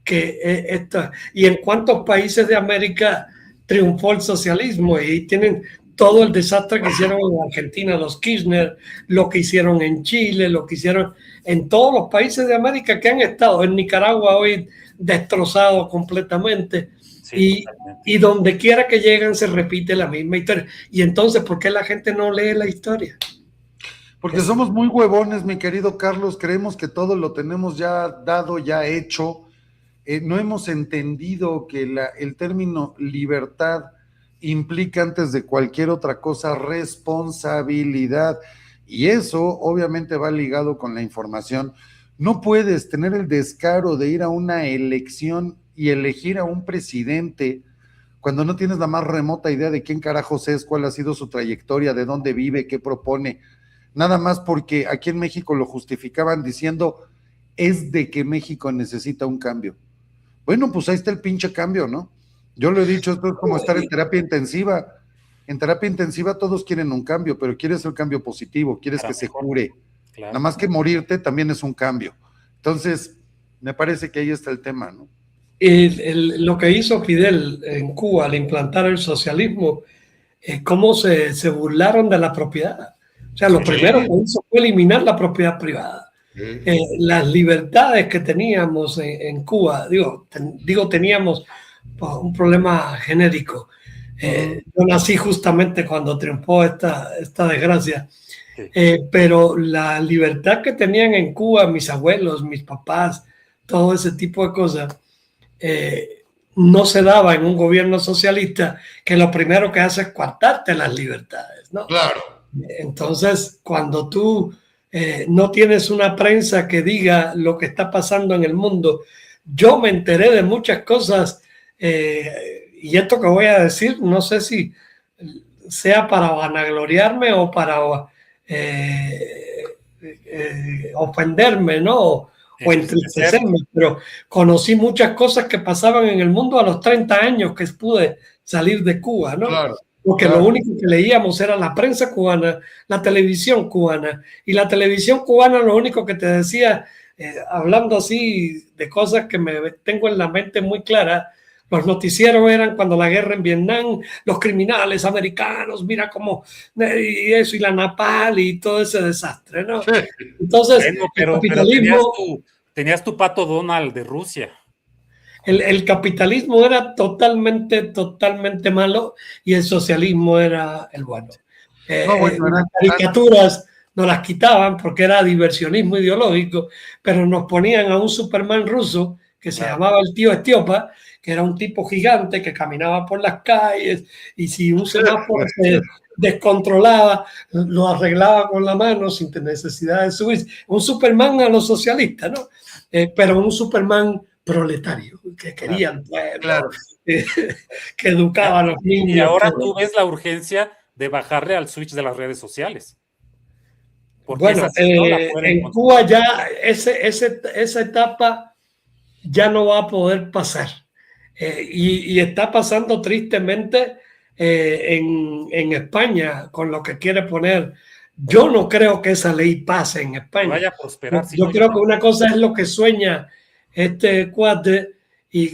que esto? Y en cuántos países de América triunfó el socialismo y tienen todo el desastre que hicieron en Argentina los Kirchner, lo que hicieron en Chile, lo que hicieron en todos los países de América que han estado, en Nicaragua hoy destrozado completamente. Sí, y donde quiera que llegan se repite la misma historia. Y entonces, ¿por qué la gente no lee la historia? Porque somos muy huevones, mi querido Carlos, creemos que todo lo tenemos ya dado, ya hecho. No hemos entendido que el término libertad implica antes de cualquier otra cosa responsabilidad, y eso obviamente va ligado con la información. No puedes tener el descaro de ir a una elección y elegir a un presidente cuando no tienes la más remota idea de quién carajos es, cuál ha sido su trayectoria, de dónde vive, qué propone, nada más porque aquí en México lo justificaban diciendo es de que México necesita un cambio. Bueno, pues ahí está el pinche cambio, ¿no? Yo lo he dicho, esto es como estar en terapia intensiva. En terapia intensiva todos quieren un cambio, pero quieres el cambio positivo, quieres que se cure. Claro. Nada más que morirte también es un cambio. Entonces, me parece que ahí está el tema, ¿no? Lo que hizo Fidel en Cuba al implantar el socialismo, cómo se burlaron de la propiedad. O sea, lo primero que hizo fue eliminar la propiedad privada. Las libertades que teníamos en Cuba, teníamos un problema genérico. Yo nací justamente cuando triunfó esta desgracia, pero la libertad que tenían en Cuba mis abuelos, mis papás, todo ese tipo de cosas, no se daba en un gobierno socialista que lo primero que hace es coartarte las libertades, ¿no? Claro. Entonces, cuando tú no tienes una prensa que diga lo que está pasando en el mundo, yo me enteré de muchas cosas y esto que voy a decir, no sé si sea para vanagloriarme o para ofenderme, ¿no? O entristecerme, pero conocí muchas cosas que pasaban en el mundo a los 30 años que pude salir de Cuba, ¿no? Claro. Porque lo único que leíamos era la prensa cubana, la televisión cubana, y la televisión cubana lo único que te decía, hablando así de cosas que me tengo en la mente muy clara, los noticieros eran cuando la guerra en Vietnam, los criminales americanos, mira cómo, y eso, y la napal y todo ese desastre, ¿no? Sí. Entonces, Bueno, el pero capitalismo... tenías tu pato Donald de Rusia. El capitalismo era totalmente malo y el socialismo era el bueno. No, bueno, Las caricaturas nos las quitaban porque era diversionismo ideológico, pero nos ponían a un Superman ruso que se llamaba el tío Estiopa, que era un tipo gigante que caminaba por las calles y si un semáforo se descontrolaba, lo arreglaba con la mano sin necesidad de subir. Un Superman a los socialistas, ¿no? Pero un Superman proletario, que querían, claro. que educaba a los niños. Y ahora tú ves la urgencia de bajarle al switch de las redes sociales. Porque bueno, en Cuba ya esa etapa ya no va a poder pasar. Y está pasando tristemente en España con lo que quiere poner. Yo no creo que esa ley pase en España. Vaya a prosperar. Yo creo que una cosa es lo que sueña este cuate,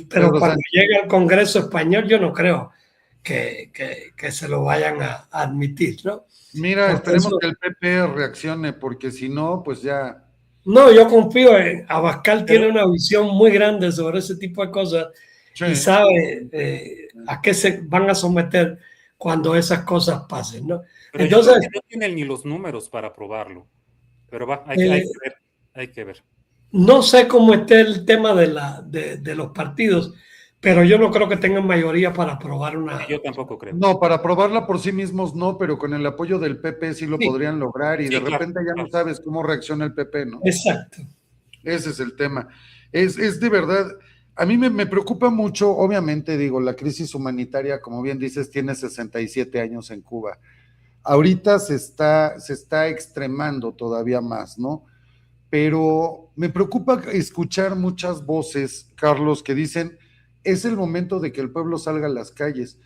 pero cuando llegue al Congreso español yo no creo que se lo vayan a admitir, ¿no? Mira, esperemos que el PP reaccione, porque si no, pues ya... No, yo confío en Abascal, tiene una visión muy grande sobre ese tipo de cosas y sabe a qué se van a someter cuando esas cosas pasen, ¿no? Pero entonces no tienen ni los números para aprobarlo, pero hay que ver. No sé cómo esté el tema de los partidos, pero yo no creo que tengan mayoría para aprobar una... Yo tampoco creo. No, para aprobarla por sí mismos no, pero con el apoyo del PP sí lo podrían lograr y de repente ya no sabes cómo reacciona el PP, ¿no? Exacto. Ese es el tema. Es de verdad, a mí me preocupa mucho, obviamente digo, la crisis humanitaria, como bien dices, tiene 67 años en Cuba. Ahorita se está extremando todavía más, ¿no? Pero me preocupa escuchar muchas voces, Carlos, que dicen, es el momento de que el pueblo salga a las calles.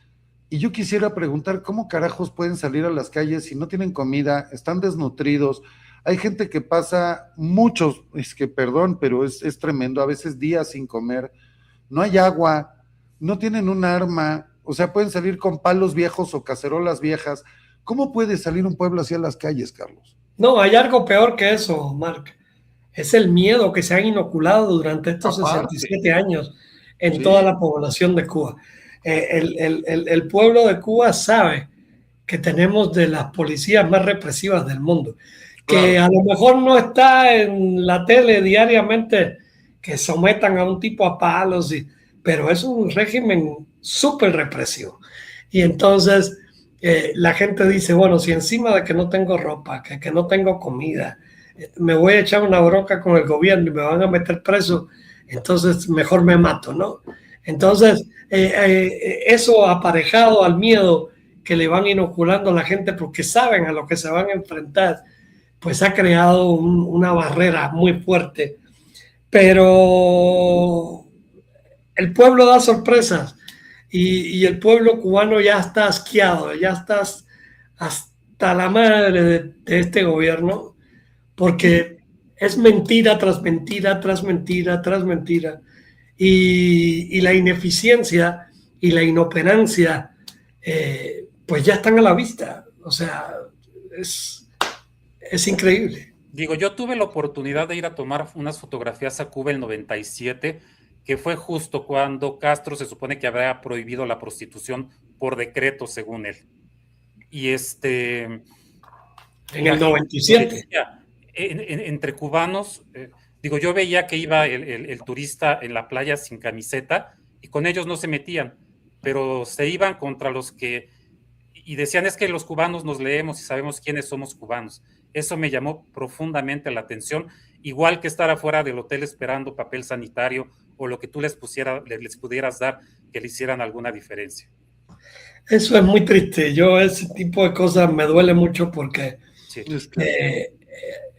Y yo quisiera preguntar, ¿cómo carajos pueden salir a las calles si no tienen comida, están desnutridos? Hay gente que pasa muchos, es que perdón, pero es tremendo, a veces días sin comer, no hay agua, no tienen un arma, o sea, pueden salir con palos viejos o cacerolas viejas. ¿Cómo puede salir un pueblo hacia las calles, Carlos? No, hay algo peor que eso, Marc. Es el miedo que se han inoculado durante estos 67 años en toda la población de Cuba. El pueblo de Cuba sabe que tenemos de las policías más represivas del mundo, que a lo mejor no está en la tele diariamente que sometan a un tipo a palos, pero es un régimen súper represivo. Y entonces la gente dice, bueno, si encima de que no tengo ropa, que no tengo comida, me voy a echar una bronca con el gobierno y me van a meter preso, entonces mejor me mato, ¿no? Entonces, eso aparejado al miedo que le van inoculando a la gente porque saben a lo que se van a enfrentar, pues ha creado una barrera muy fuerte. Pero el pueblo da sorpresas y el pueblo cubano ya está asqueado, ya está hasta la madre de este gobierno, porque es mentira tras mentira, tras mentira, tras mentira. Y la ineficiencia y la inoperancia, pues ya están a la vista. O sea, es increíble. Digo, yo tuve la oportunidad de ir a tomar unas fotografías a Cuba en el 97, que fue justo cuando Castro se supone que había prohibido la prostitución por decreto, según él. Y en el 97. Entre cubanos, digo, yo veía que iba el turista en la playa sin camiseta y con ellos no se metían, pero se iban contra los que, y decían, es que los cubanos nos leemos y sabemos quiénes somos cubanos. Eso me llamó profundamente la atención, igual que estar afuera del hotel esperando papel sanitario o lo que tú les pudieras dar, que le hicieran alguna diferencia. Eso es muy triste. Yo ese tipo de cosas me duele mucho porque sí.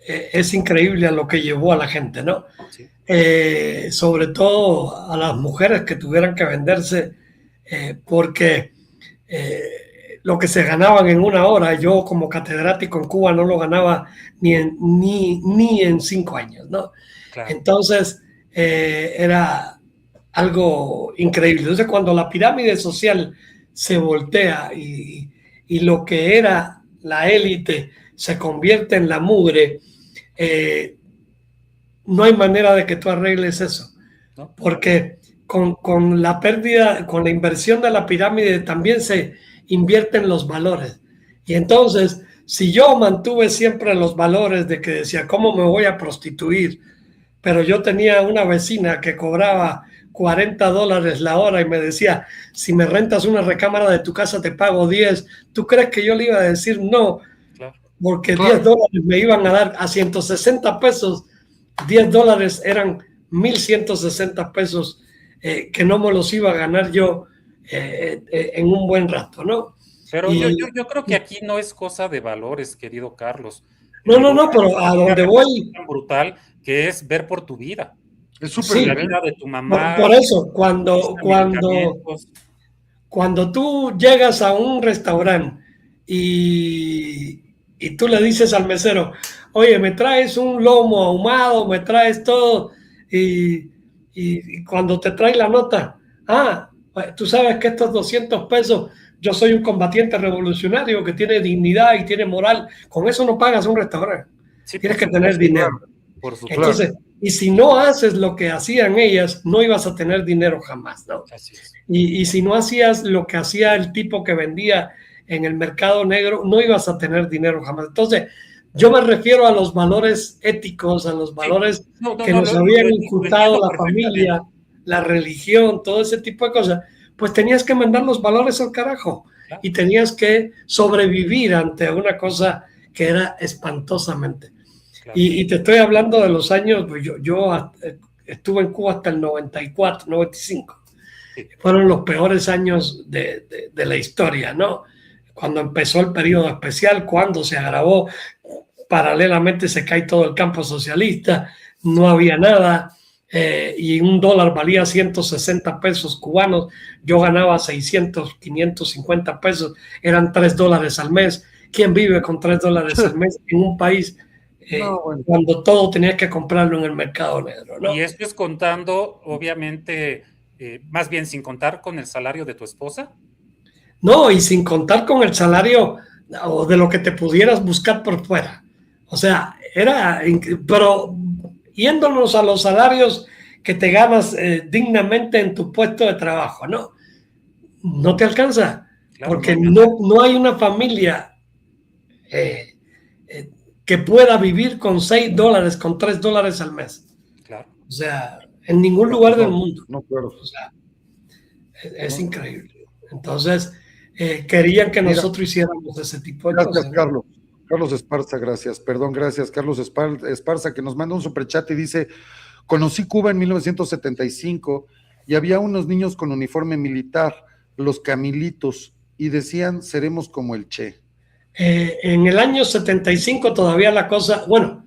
Es increíble a lo que llevó a la gente, ¿no? Sí. Sobre todo a las mujeres que tuvieran que venderse porque lo que se ganaban en una hora, yo como catedrático en Cuba no lo ganaba ni en 5 años, ¿no? Claro. Entonces algo increíble. Entonces, cuando la pirámide social se voltea y lo que era la élite se convierte en la mugre, no hay manera de que tú arregles eso, ¿no? porque con la pérdida, con la inversión de la pirámide también se invierten los valores. Y entonces, si yo mantuve siempre los valores de que decía, ¿cómo me voy a prostituir? Pero yo tenía una vecina que cobraba $40 la hora y me decía, si me rentas una recámara de tu casa te pago 10. ¿Tú crees que yo le iba a decir no? Claro. Porque $10 me iban a dar a 160 pesos. $10 eran 1,160 pesos que no me los iba a ganar yo en un buen rato, ¿no? Pero yo creo que aquí no es cosa de valores, querido Carlos. No, pero a donde voy... Tan brutal que es ver por tu vida. Es súper La vida de tu mamá. Por eso, cuando tú llegas a un restaurante y tú le dices al mesero, oye, me traes un lomo ahumado, me traes todo, y cuando te trae la nota, tú sabes que estos 200 pesos, yo soy un combatiente revolucionario que tiene dignidad y tiene moral, con eso no pagas un restaurante, Sí, tienes que tener dinero. Por supuesto. Entonces, y si no haces lo que hacían ellas, no ibas a tener dinero jamás, ¿no? Así es. Y si no hacías lo que hacía el tipo que vendía en el mercado negro, no ibas a tener dinero jamás. Entonces, yo me refiero a los valores éticos, a los valores que nos habían inculcado la familia, la religión, todo ese tipo de cosas. Pues tenías que mandar los valores al carajo y tenías que sobrevivir ante una cosa que era espantosamente. Claro. Y te estoy hablando de los años, pues yo estuve en Cuba hasta el 94, 95. Fueron los peores años de la historia, ¿no? Cuando empezó el periodo especial, cuando se agravó, paralelamente se cae todo el campo socialista, no había nada, y $1 valía 160 pesos cubanos, yo ganaba 600, 550 pesos, eran $3 al mes. ¿Quién vive con $3 al mes en un país cuando todo tenías que comprarlo en el mercado negro, ¿no? Y esto es contando, obviamente, más bien sin contar con el salario de tu esposa. No, y sin contar con el salario o de lo que te pudieras buscar por fuera. O sea, pero yéndonos a los salarios que te ganas dignamente en tu puesto de trabajo, ¿no? No te alcanza, claro, porque no hay una familia que pueda vivir con $6, con $3 al mes. Claro. O sea, en ningún lugar del mundo. No, claro. O sea, es increíble. Entonces, querían que nosotros hiciéramos ese tipo de cosas. Gracias, Carlos. Carlos Esparza, gracias. Perdón, gracias. Carlos Esparza, que nos manda un superchat y dice, conocí Cuba en 1975 y había unos niños con uniforme militar, los Camilitos, y decían, seremos como el Che. En el año 75 todavía la cosa, bueno,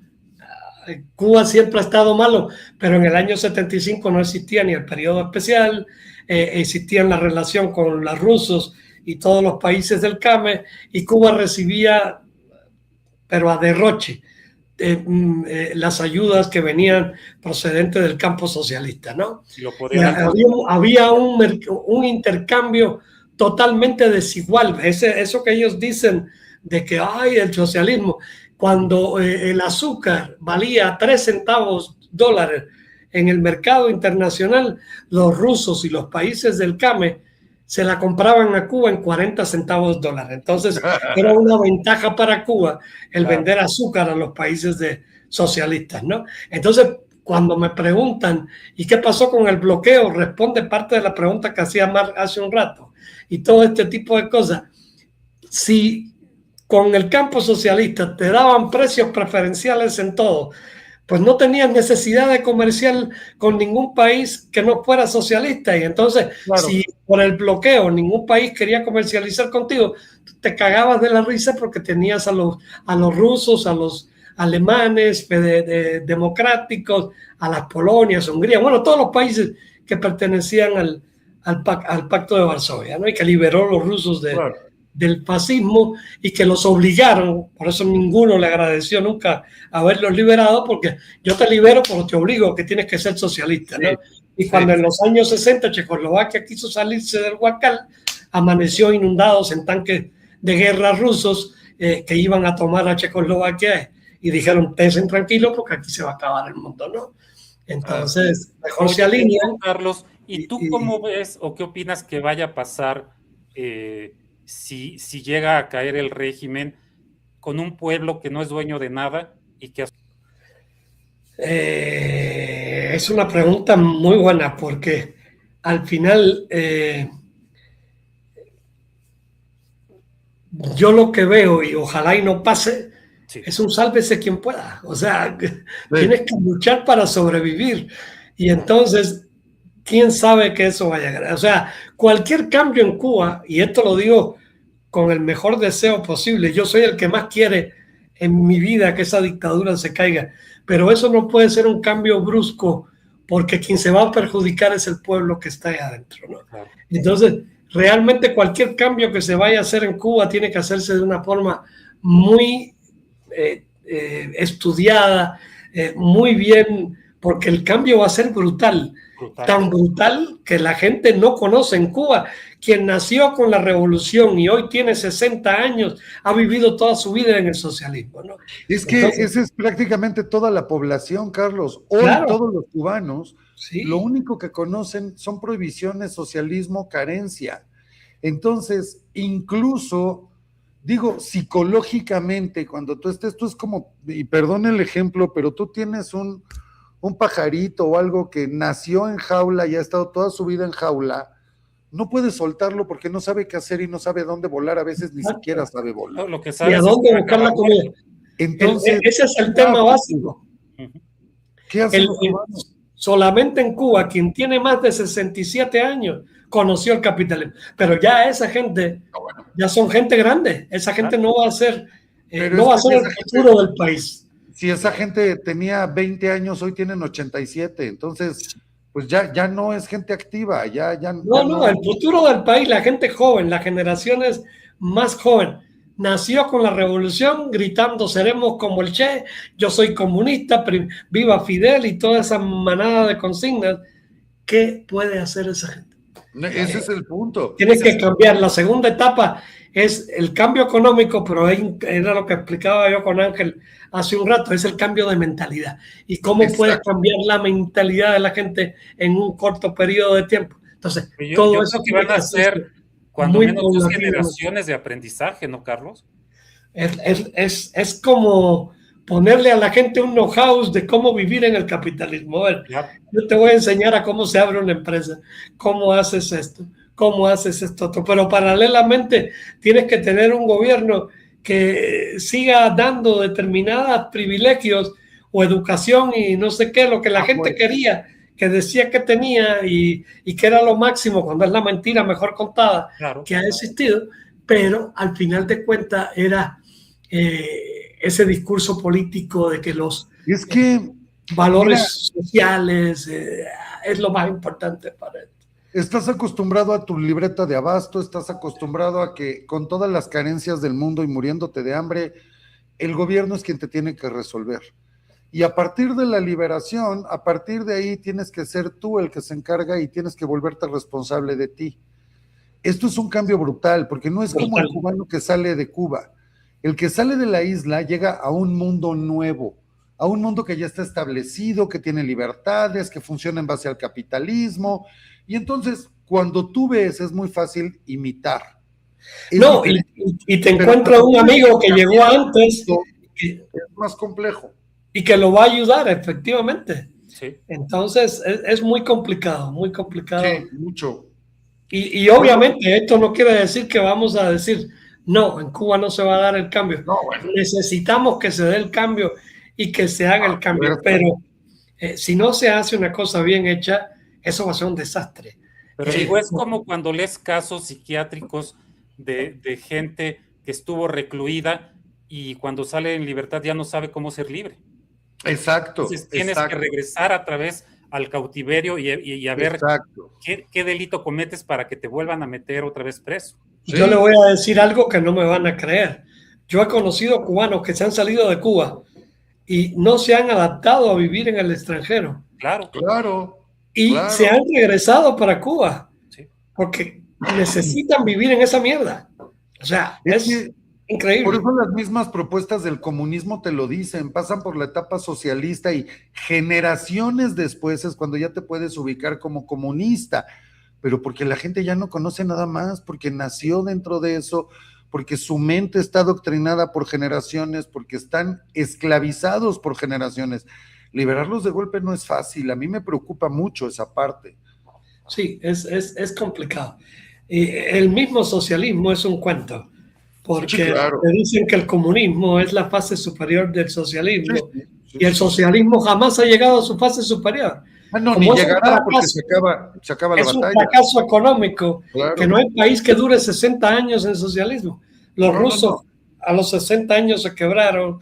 Cuba siempre ha estado malo, pero en el año 75 no existía ni el periodo especial, existía la relación con los rusos y todos los países del CAME, y Cuba recibía, pero a derroche, las ayudas que venían procedentes del campo socialista, ¿no? Había un intercambio totalmente desigual, eso que ellos dicen de que hay el socialismo, cuando el azúcar valía 3 centavos dólares en el mercado internacional, los rusos y los países del CAME se la compraban a Cuba en 40 centavos dólares. Entonces era una ventaja para Cuba el vender azúcar a los países socialistas, ¿no? Entonces, cuando me preguntan, ¿y qué pasó con el bloqueo? Responde parte de la pregunta que hacía Mark hace un rato. Y todo este tipo de cosas. Si con el campo socialista te daban precios preferenciales en todo, pues no tenías necesidad de comerciar con ningún país que no fuera socialista. Y entonces, claro, si por el bloqueo ningún país quería comercializar contigo, te cagabas de la risa porque tenías a los rusos, a los alemanes, democráticos, a las Polonias, Hungría, bueno, todos los países que pertenecían al Pacto de Varsovia, ¿no? Y que liberó a los rusos del fascismo y que los obligaron, por eso ninguno le agradeció nunca haberlos liberado, porque yo te libero, pero te obligo que tienes que ser socialista, ¿no? Sí. Y cuando en los años 60 Checoslovaquia quiso salirse del Huacal, amaneció inundados en tanques de guerra rusos que iban a tomar a Checoslovaquia y dijeron, pesen tranquilo porque aquí se va a acabar el mundo, ¿no? Entonces, mejor se alinean. Carlos, ¿y tú cómo ves o qué opinas que vaya a pasar si llega a caer el régimen con un pueblo que no es dueño de nada y que... Es una pregunta muy buena porque al final yo lo que veo, y ojalá y no pase, sí, es un sálvese quien pueda. O sea, sí, tienes que luchar para sobrevivir. Y entonces, ¿quién sabe que eso va a llegar? O sea, cualquier cambio en Cuba, y esto lo digo con el mejor deseo posible, yo soy el que más quiere en mi vida que esa dictadura se caiga, pero eso no puede ser un cambio brusco, porque quien se va a perjudicar es el pueblo que está ahí adentro, ¿no? Entonces, realmente cualquier cambio que se vaya a hacer en Cuba tiene que hacerse de una forma muy estudiada, muy bien, porque el cambio va a ser brutal. Tan brutal que la gente no conoce en Cuba. Quien nació con la revolución y hoy tiene 60 años, ha vivido toda su vida en el socialismo, ¿no? Es que esa es prácticamente toda la población, Carlos. Hoy claro, todos los cubanos, sí, lo único que conocen son prohibiciones, socialismo, carencia. Entonces, incluso, digo, psicológicamente, cuando tú estés, tú es como, y perdón el ejemplo, pero tú tienes un pajarito o algo que nació en jaula y ha estado toda su vida en jaula, no puede soltarlo porque no sabe qué hacer y no sabe dónde volar, a veces ni siquiera sabe volar. Lo que sabe ¿y a dónde buscar la comida? Entonces, ese es el tema básico. ¿Qué hace? Solamente en Cuba, quien tiene más de 67 años, conoció el capitalismo. Pero ya esa gente, ya son gente grande. Esa gente no va a ser, no va a ser el futuro del país. Si esa gente tenía 20 años, hoy tienen 87, entonces, pues ya no es gente activa, No, el futuro del país, la gente joven, las generaciones más joven, nació con la revolución gritando, seremos como el Che, yo soy comunista, viva Fidel y toda esa manada de consignas. ¿Qué puede hacer esa gente? Ese es el punto. Tiene que cambiar. La segunda etapa es el cambio económico, pero era lo que explicaba yo con Ángel hace un rato, es el cambio de mentalidad. ¿Y cómo puedes cambiar la mentalidad de la gente en un corto periodo de tiempo? Entonces, todo eso que van a hacer, cuando menos 2 generaciones de aprendizaje, ¿no, Carlos? Es como ponerle a la gente un know-how de cómo vivir en el capitalismo. A ver, yo te voy a enseñar a cómo se abre una empresa, cómo haces esto, cómo haces esto, pero paralelamente tienes que tener un gobierno que siga dando determinados privilegios o educación y no sé qué, lo que la gente quería, que decía que tenía y que era lo máximo, cuando es la mentira mejor contada que ha existido, pero al final de cuentas era ese discurso político de que los valores sociales es lo más importante para él. Estás acostumbrado a tu libreta de abasto, estás acostumbrado a que con todas las carencias del mundo y muriéndote de hambre, el gobierno es quien te tiene que resolver. Y a partir de la liberación, a partir de ahí tienes que ser tú el que se encarga y tienes que volverte responsable de ti. Esto es un cambio brutal, porque no es como el cubano que sale de Cuba. El que sale de la isla llega a un mundo nuevo, a un mundo que ya está establecido, que tiene libertades, que funciona en base al capitalismo. Y entonces, cuando tú ves, es muy fácil imitar. No, y te encuentras un amigo que llegó antes. Es más complejo. Y que lo va a ayudar, efectivamente. Sí. Entonces, es muy complicado, muy complicado. Sí, mucho. Y obviamente esto no quiere decir que vamos a decir, no, en Cuba no se va a dar el cambio. No, bueno. Necesitamos que se dé el cambio y que se haga el cambio. Pero si no se hace una cosa bien hecha, eso va a ser un desastre. Pero digo, es como cuando lees casos psiquiátricos de gente que estuvo recluida y cuando sale en libertad ya no sabe cómo ser libre. Exacto. Entonces tienes que regresar a través al cautiverio y a ver qué delito cometes para que te vuelvan a meter otra vez preso. Sí. Yo le voy a decir algo que no me van a creer. Yo he conocido cubanos que se han salido de Cuba y no se han adaptado a vivir en el extranjero. Claro. Claro. y Claro. se han regresado para Cuba Sí. porque necesitan vivir en esa mierda. O sea, Es es que por increíble. eso las mismas propuestas del comunismo te lo dicen, pasan por la etapa socialista y generaciones después es cuando ya te puedes ubicar como comunista, pero porque la gente ya no conoce nada más, porque nació dentro de eso, porque su mente está adoctrinada por generaciones, porque están esclavizados por generaciones. Liberarlos de golpe no es fácil, a mí me preocupa mucho esa parte. Sí, es complicado. Y el mismo socialismo es un cuento, porque Sí, claro. te dicen que el comunismo es la fase superior del socialismo, Sí, y el socialismo jamás ha llegado a su fase superior. no, Como ni es un llegará porque fracaso, se acaba la es un batalla. fracaso económico, Claro. que no hay país que dure 60 años en socialismo. Los No, rusos a los 60 años se quebraron,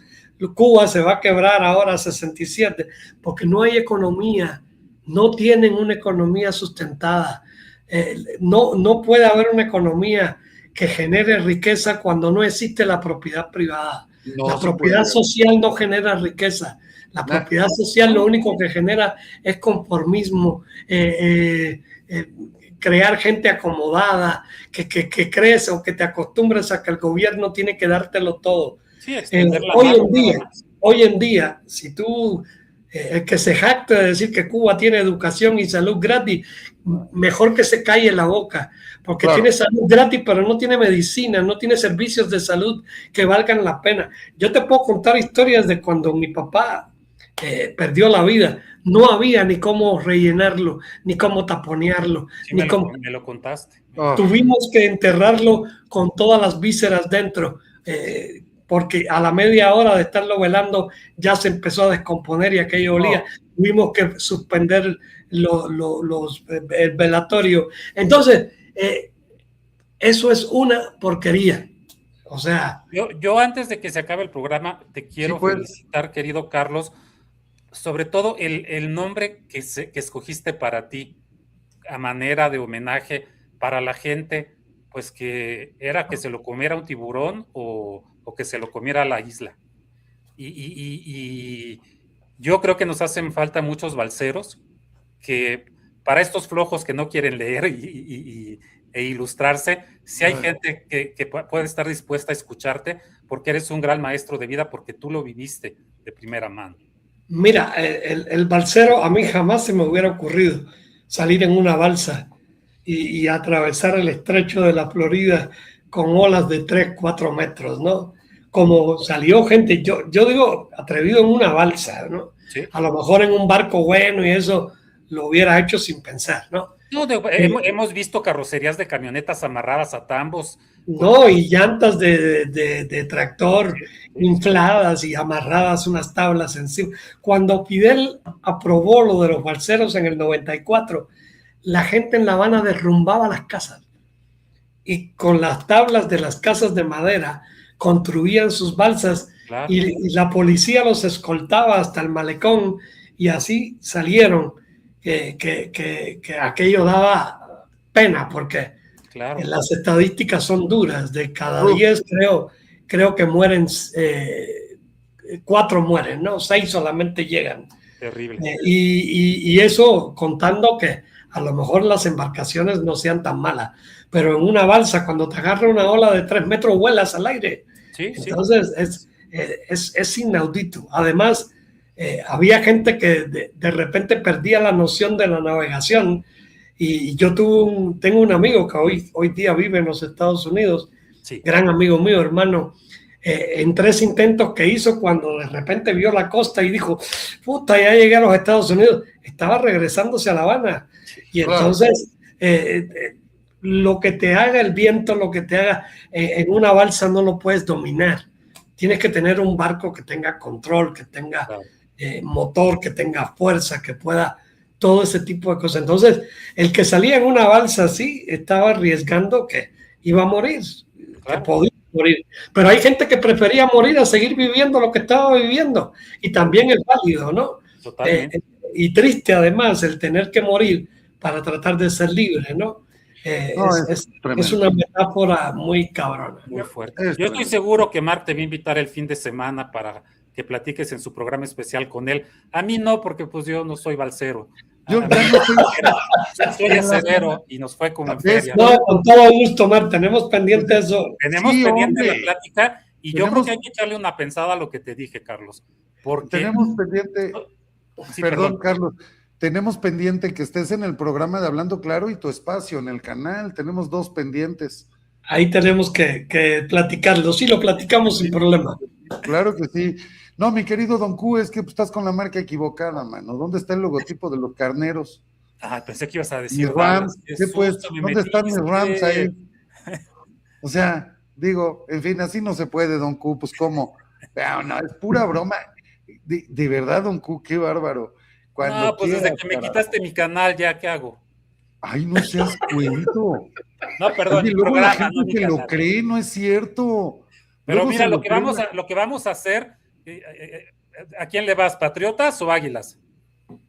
Cuba se va a quebrar ahora a 67, porque no hay economía, no tienen una economía sustentada. No puede haber una economía que genere riqueza cuando no existe la propiedad privada. No La se propiedad puede. social no genera riqueza. La propiedad social lo único que genera es conformismo, crear gente acomodada, que crees o que te acostumbres a que el gobierno tiene que dártelo todo. Sí, extender la mano, nada más. Hoy en día, si tú, el que se jacta de decir que Cuba tiene educación y salud gratis, mejor que se calle la boca, porque Claro. tiene salud gratis, pero no tiene medicina, no tiene servicios de salud que valgan la pena. Yo te puedo contar historias de cuando mi papá perdió la vida. No había ni cómo rellenarlo, ni cómo taponearlo, Sí, ni cómo... me lo contaste. Oh, Tuvimos que enterrarlo con todas las vísceras dentro, porque a la media hora de estarlo velando ya se empezó a descomponer y aquello olía. Tuvimos que suspender el velatorio. Entonces, eso es una porquería. O sea, Yo antes de que se acabe el programa, te quiero Sí, pues. felicitar, querido Carlos, sobre todo el nombre que escogiste para ti, a manera de homenaje para la gente, pues que era que se lo comiera un tiburón o que se lo comiera la isla. Y yo creo que nos hacen falta muchos balseros que para estos flojos que no quieren leer e ilustrarse, si hay gente que puede estar dispuesta a escucharte porque eres un gran maestro de vida, porque tú lo viviste de primera mano. mira, el balsero a mí jamás se me hubiera ocurrido salir en una balsa y atravesar el estrecho de la Florida con olas de 3, 4 metros, ¿no? Como salió gente, yo digo atrevido en una balsa, ¿no? ¿Sí? A lo mejor en un barco bueno y eso lo hubiera hecho sin pensar, ¿no? No, hemos visto carrocerías de camionetas amarradas a tambos. No, y llantas de tractor infladas y amarradas unas tablas encima. Cuando Fidel aprobó lo de los balseros en el 94, la gente en La Habana derrumbaba las casas y con las tablas de las casas de madera construían sus balsas. Claro. Y la policía los escoltaba hasta el malecón y así salieron, que aquello daba pena porque Claro. las estadísticas son duras. De cada 10 creo que mueren, 4 mueren, ¿no? 6 solamente llegan. Terrible. Y eso contando que a lo mejor las embarcaciones no sean tan malas, pero en una balsa cuando te agarra una ola de 3 metros vuelas al aire. Sí, Entonces es inaudito. Además, había gente que de repente perdía la noción de la navegación y yo tengo un amigo que hoy día vive en los Estados Unidos, sí. Gran amigo mío, hermano, en 3 intentos que hizo cuando de repente vio la costa y dijo, puta, ya llegué a los Estados Unidos, estaba regresándose a La Habana. Y entonces, lo que te haga el viento, lo que te haga en una balsa no lo puedes dominar. Tienes que tener un barco que tenga control, que tenga motor, que tenga fuerza, que pueda todo ese tipo de cosas. Entonces, el que salía en una balsa así estaba arriesgando que iba a morir, que podía morir. Pero hay gente que prefería morir a seguir viviendo lo que estaba viviendo. Y también es válido, ¿no? Totalmente. Y triste además el tener que morir para tratar de ser libre, ¿no? Es una metáfora muy cabrona. Muy fuerte. Yo estoy seguro que Mark te va a invitar el fin de semana para que platiques en su programa especial con él. A mí no, porque pues yo no soy balsero. Yo ya no estoy. Soy acelero y nos fue como en feria. No, con todo gusto, Mar, tenemos pendiente eso. Tenemos Sí, pendiente hombre. la plática y yo creo Tenemos- que hay que echarle una pensada a lo que te dije, Carlos. Porque Tenemos pendiente, Sí, perdón, Carlos, tenemos pendiente que estés en el programa de Hablando Claro y tu espacio en el canal. Tenemos 2 pendientes. Ahí tenemos que platicarlo. Sí, lo platicamos sin problema. Claro que sí. No, mi querido Don Q, es que estás con la marca equivocada, mano. ¿Dónde está el logotipo de los carneros? pensé que ibas a Mis decir Rams, Dallas. ¿qué pues? susto me ¿Dónde están mis metiste. Rams ahí? O sea, digo, en fin, así no se puede, Don Q, pues cómo. Pero no, es pura broma. De verdad, Don Q, qué bárbaro. Cuando No, pues desde quieras, que me carajo. quitaste mi canal, ¿ya qué hago? Ay, no seas cuento. No, perdón, Oye, mi luego la programa, no gente mi que lo canal. cree, no es cierto. Pero Luego mira, se lo que cree vamos a hacer, ¿a quién le vas? ¿Patriotas o Águilas?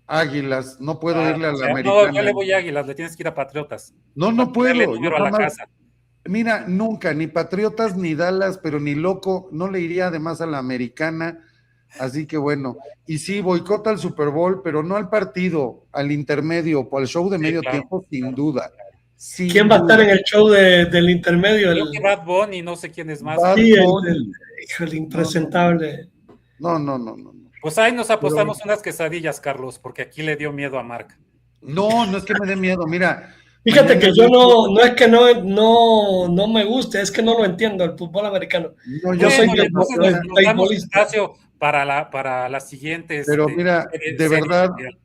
Águilas, no puedo irle a o la sea, americana. no, yo le voy a Águilas, le tienes que ir a Patriotas. No, no Para tenerle puedo. número Yo a la jamás, casa. mira, nunca, ni Patriotas ni Dallas, pero ni loco, no le iría además a la americana. Así que bueno, y sí, boicota al Super Bowl, pero no al partido, al intermedio, o al show de Sí, medio claro. tiempo, sin duda. Sin ¿Quién va a estar duda. en el show del intermedio? Creo que Bad Bunny, no sé quién es más. Bad Sí, Bunny. el impresentable. No. Pues ahí nos apostamos unas quesadillas, Carlos, porque aquí le dio miedo a Marc. No es que me dé miedo, mira. Fíjate mañana que yo no es que no me guste, es que no lo entiendo el fútbol americano. No, Yo soy Bueno, entonces nos damos beisbolista. espacio para la siguiente. Pero mira, serie- de serie verdad, mundial.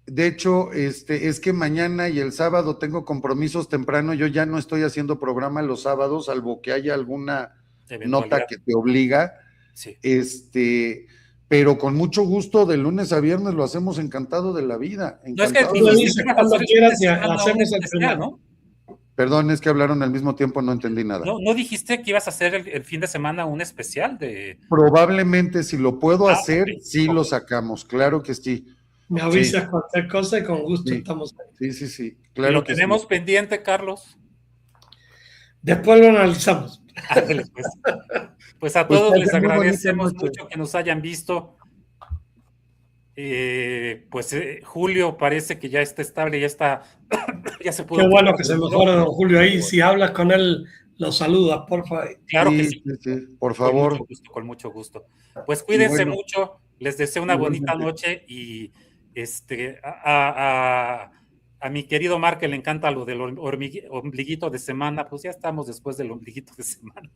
de hecho, es que mañana y el sábado tengo compromisos temprano. Yo ya no estoy haciendo programa los sábados, salvo que haya alguna Eventualidad. nota que te obliga. Sí. Pero con mucho gusto, de lunes a viernes lo hacemos encantado de la vida. No es que encantado de Tú la me vida. dices ibas a cuando hacer quieras este y semana hacemos un el especial, primero. Perdón, es que hablaron al mismo tiempo, no entendí nada. ¿No dijiste que ibas a hacer el fin de semana un especial de... Probablemente, si lo puedo hacer, ok. sí lo sacamos, claro que sí. Me avisas cualquier cosa y con gusto Sí. estamos ahí. Sí, y claro lo que tenemos sí. pendiente, Carlos? Después lo analizamos. Ándale, pues. Pues a Pues todos que les tengan muy bonita agradecemos noche. mucho que nos hayan visto. Julio parece que ya está estable, ya se pudo. Qué bueno que se mejore don Julio ahí. Si hablas con él, lo saludas, por favor. Claro que sí, Sí, por favor. con mucho gusto. Pues cuídense bueno, mucho, les deseo una bonita igualmente. noche y a mi querido Marc, que le encanta lo del ombliguito de semana, pues ya estamos después del ombliguito de semana.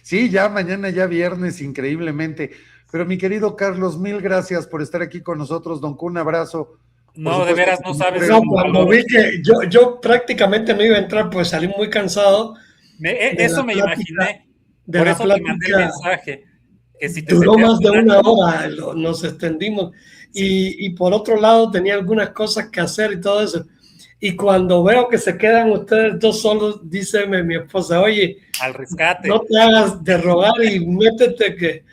Sí, ya mañana, ya viernes, increíblemente. Pero mi querido Carlos, mil gracias por estar aquí con nosotros. Don Q, un abrazo. No, de veras, no sabes. No, cuando vi que yo prácticamente no iba a entrar, pues salí muy cansado. Eso me imaginé. De Por la eso te mandé el plática mensaje. Que si te duró sentías más de con una ánimo, hora, nos extendimos. Y por otro lado tenía algunas cosas que hacer y todo eso. Y cuando veo que se quedan ustedes dos solos, dice mi esposa, oye, al rescate. no te hagas de rogar y métete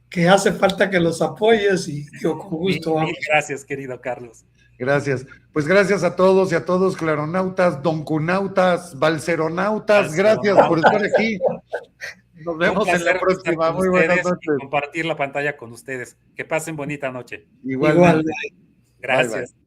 que hace falta que los apoyes y yo con gusto vamos. Mil gracias, querido Carlos. Gracias. Pues gracias a todos y a todos, claronautas, doncunautas, balceronautas. Gracias por estar aquí. Nos vemos en la próxima. Muy buenas noches. Compartir la pantalla con ustedes. Que pasen bonita noche. Igual. Gracias. Bye.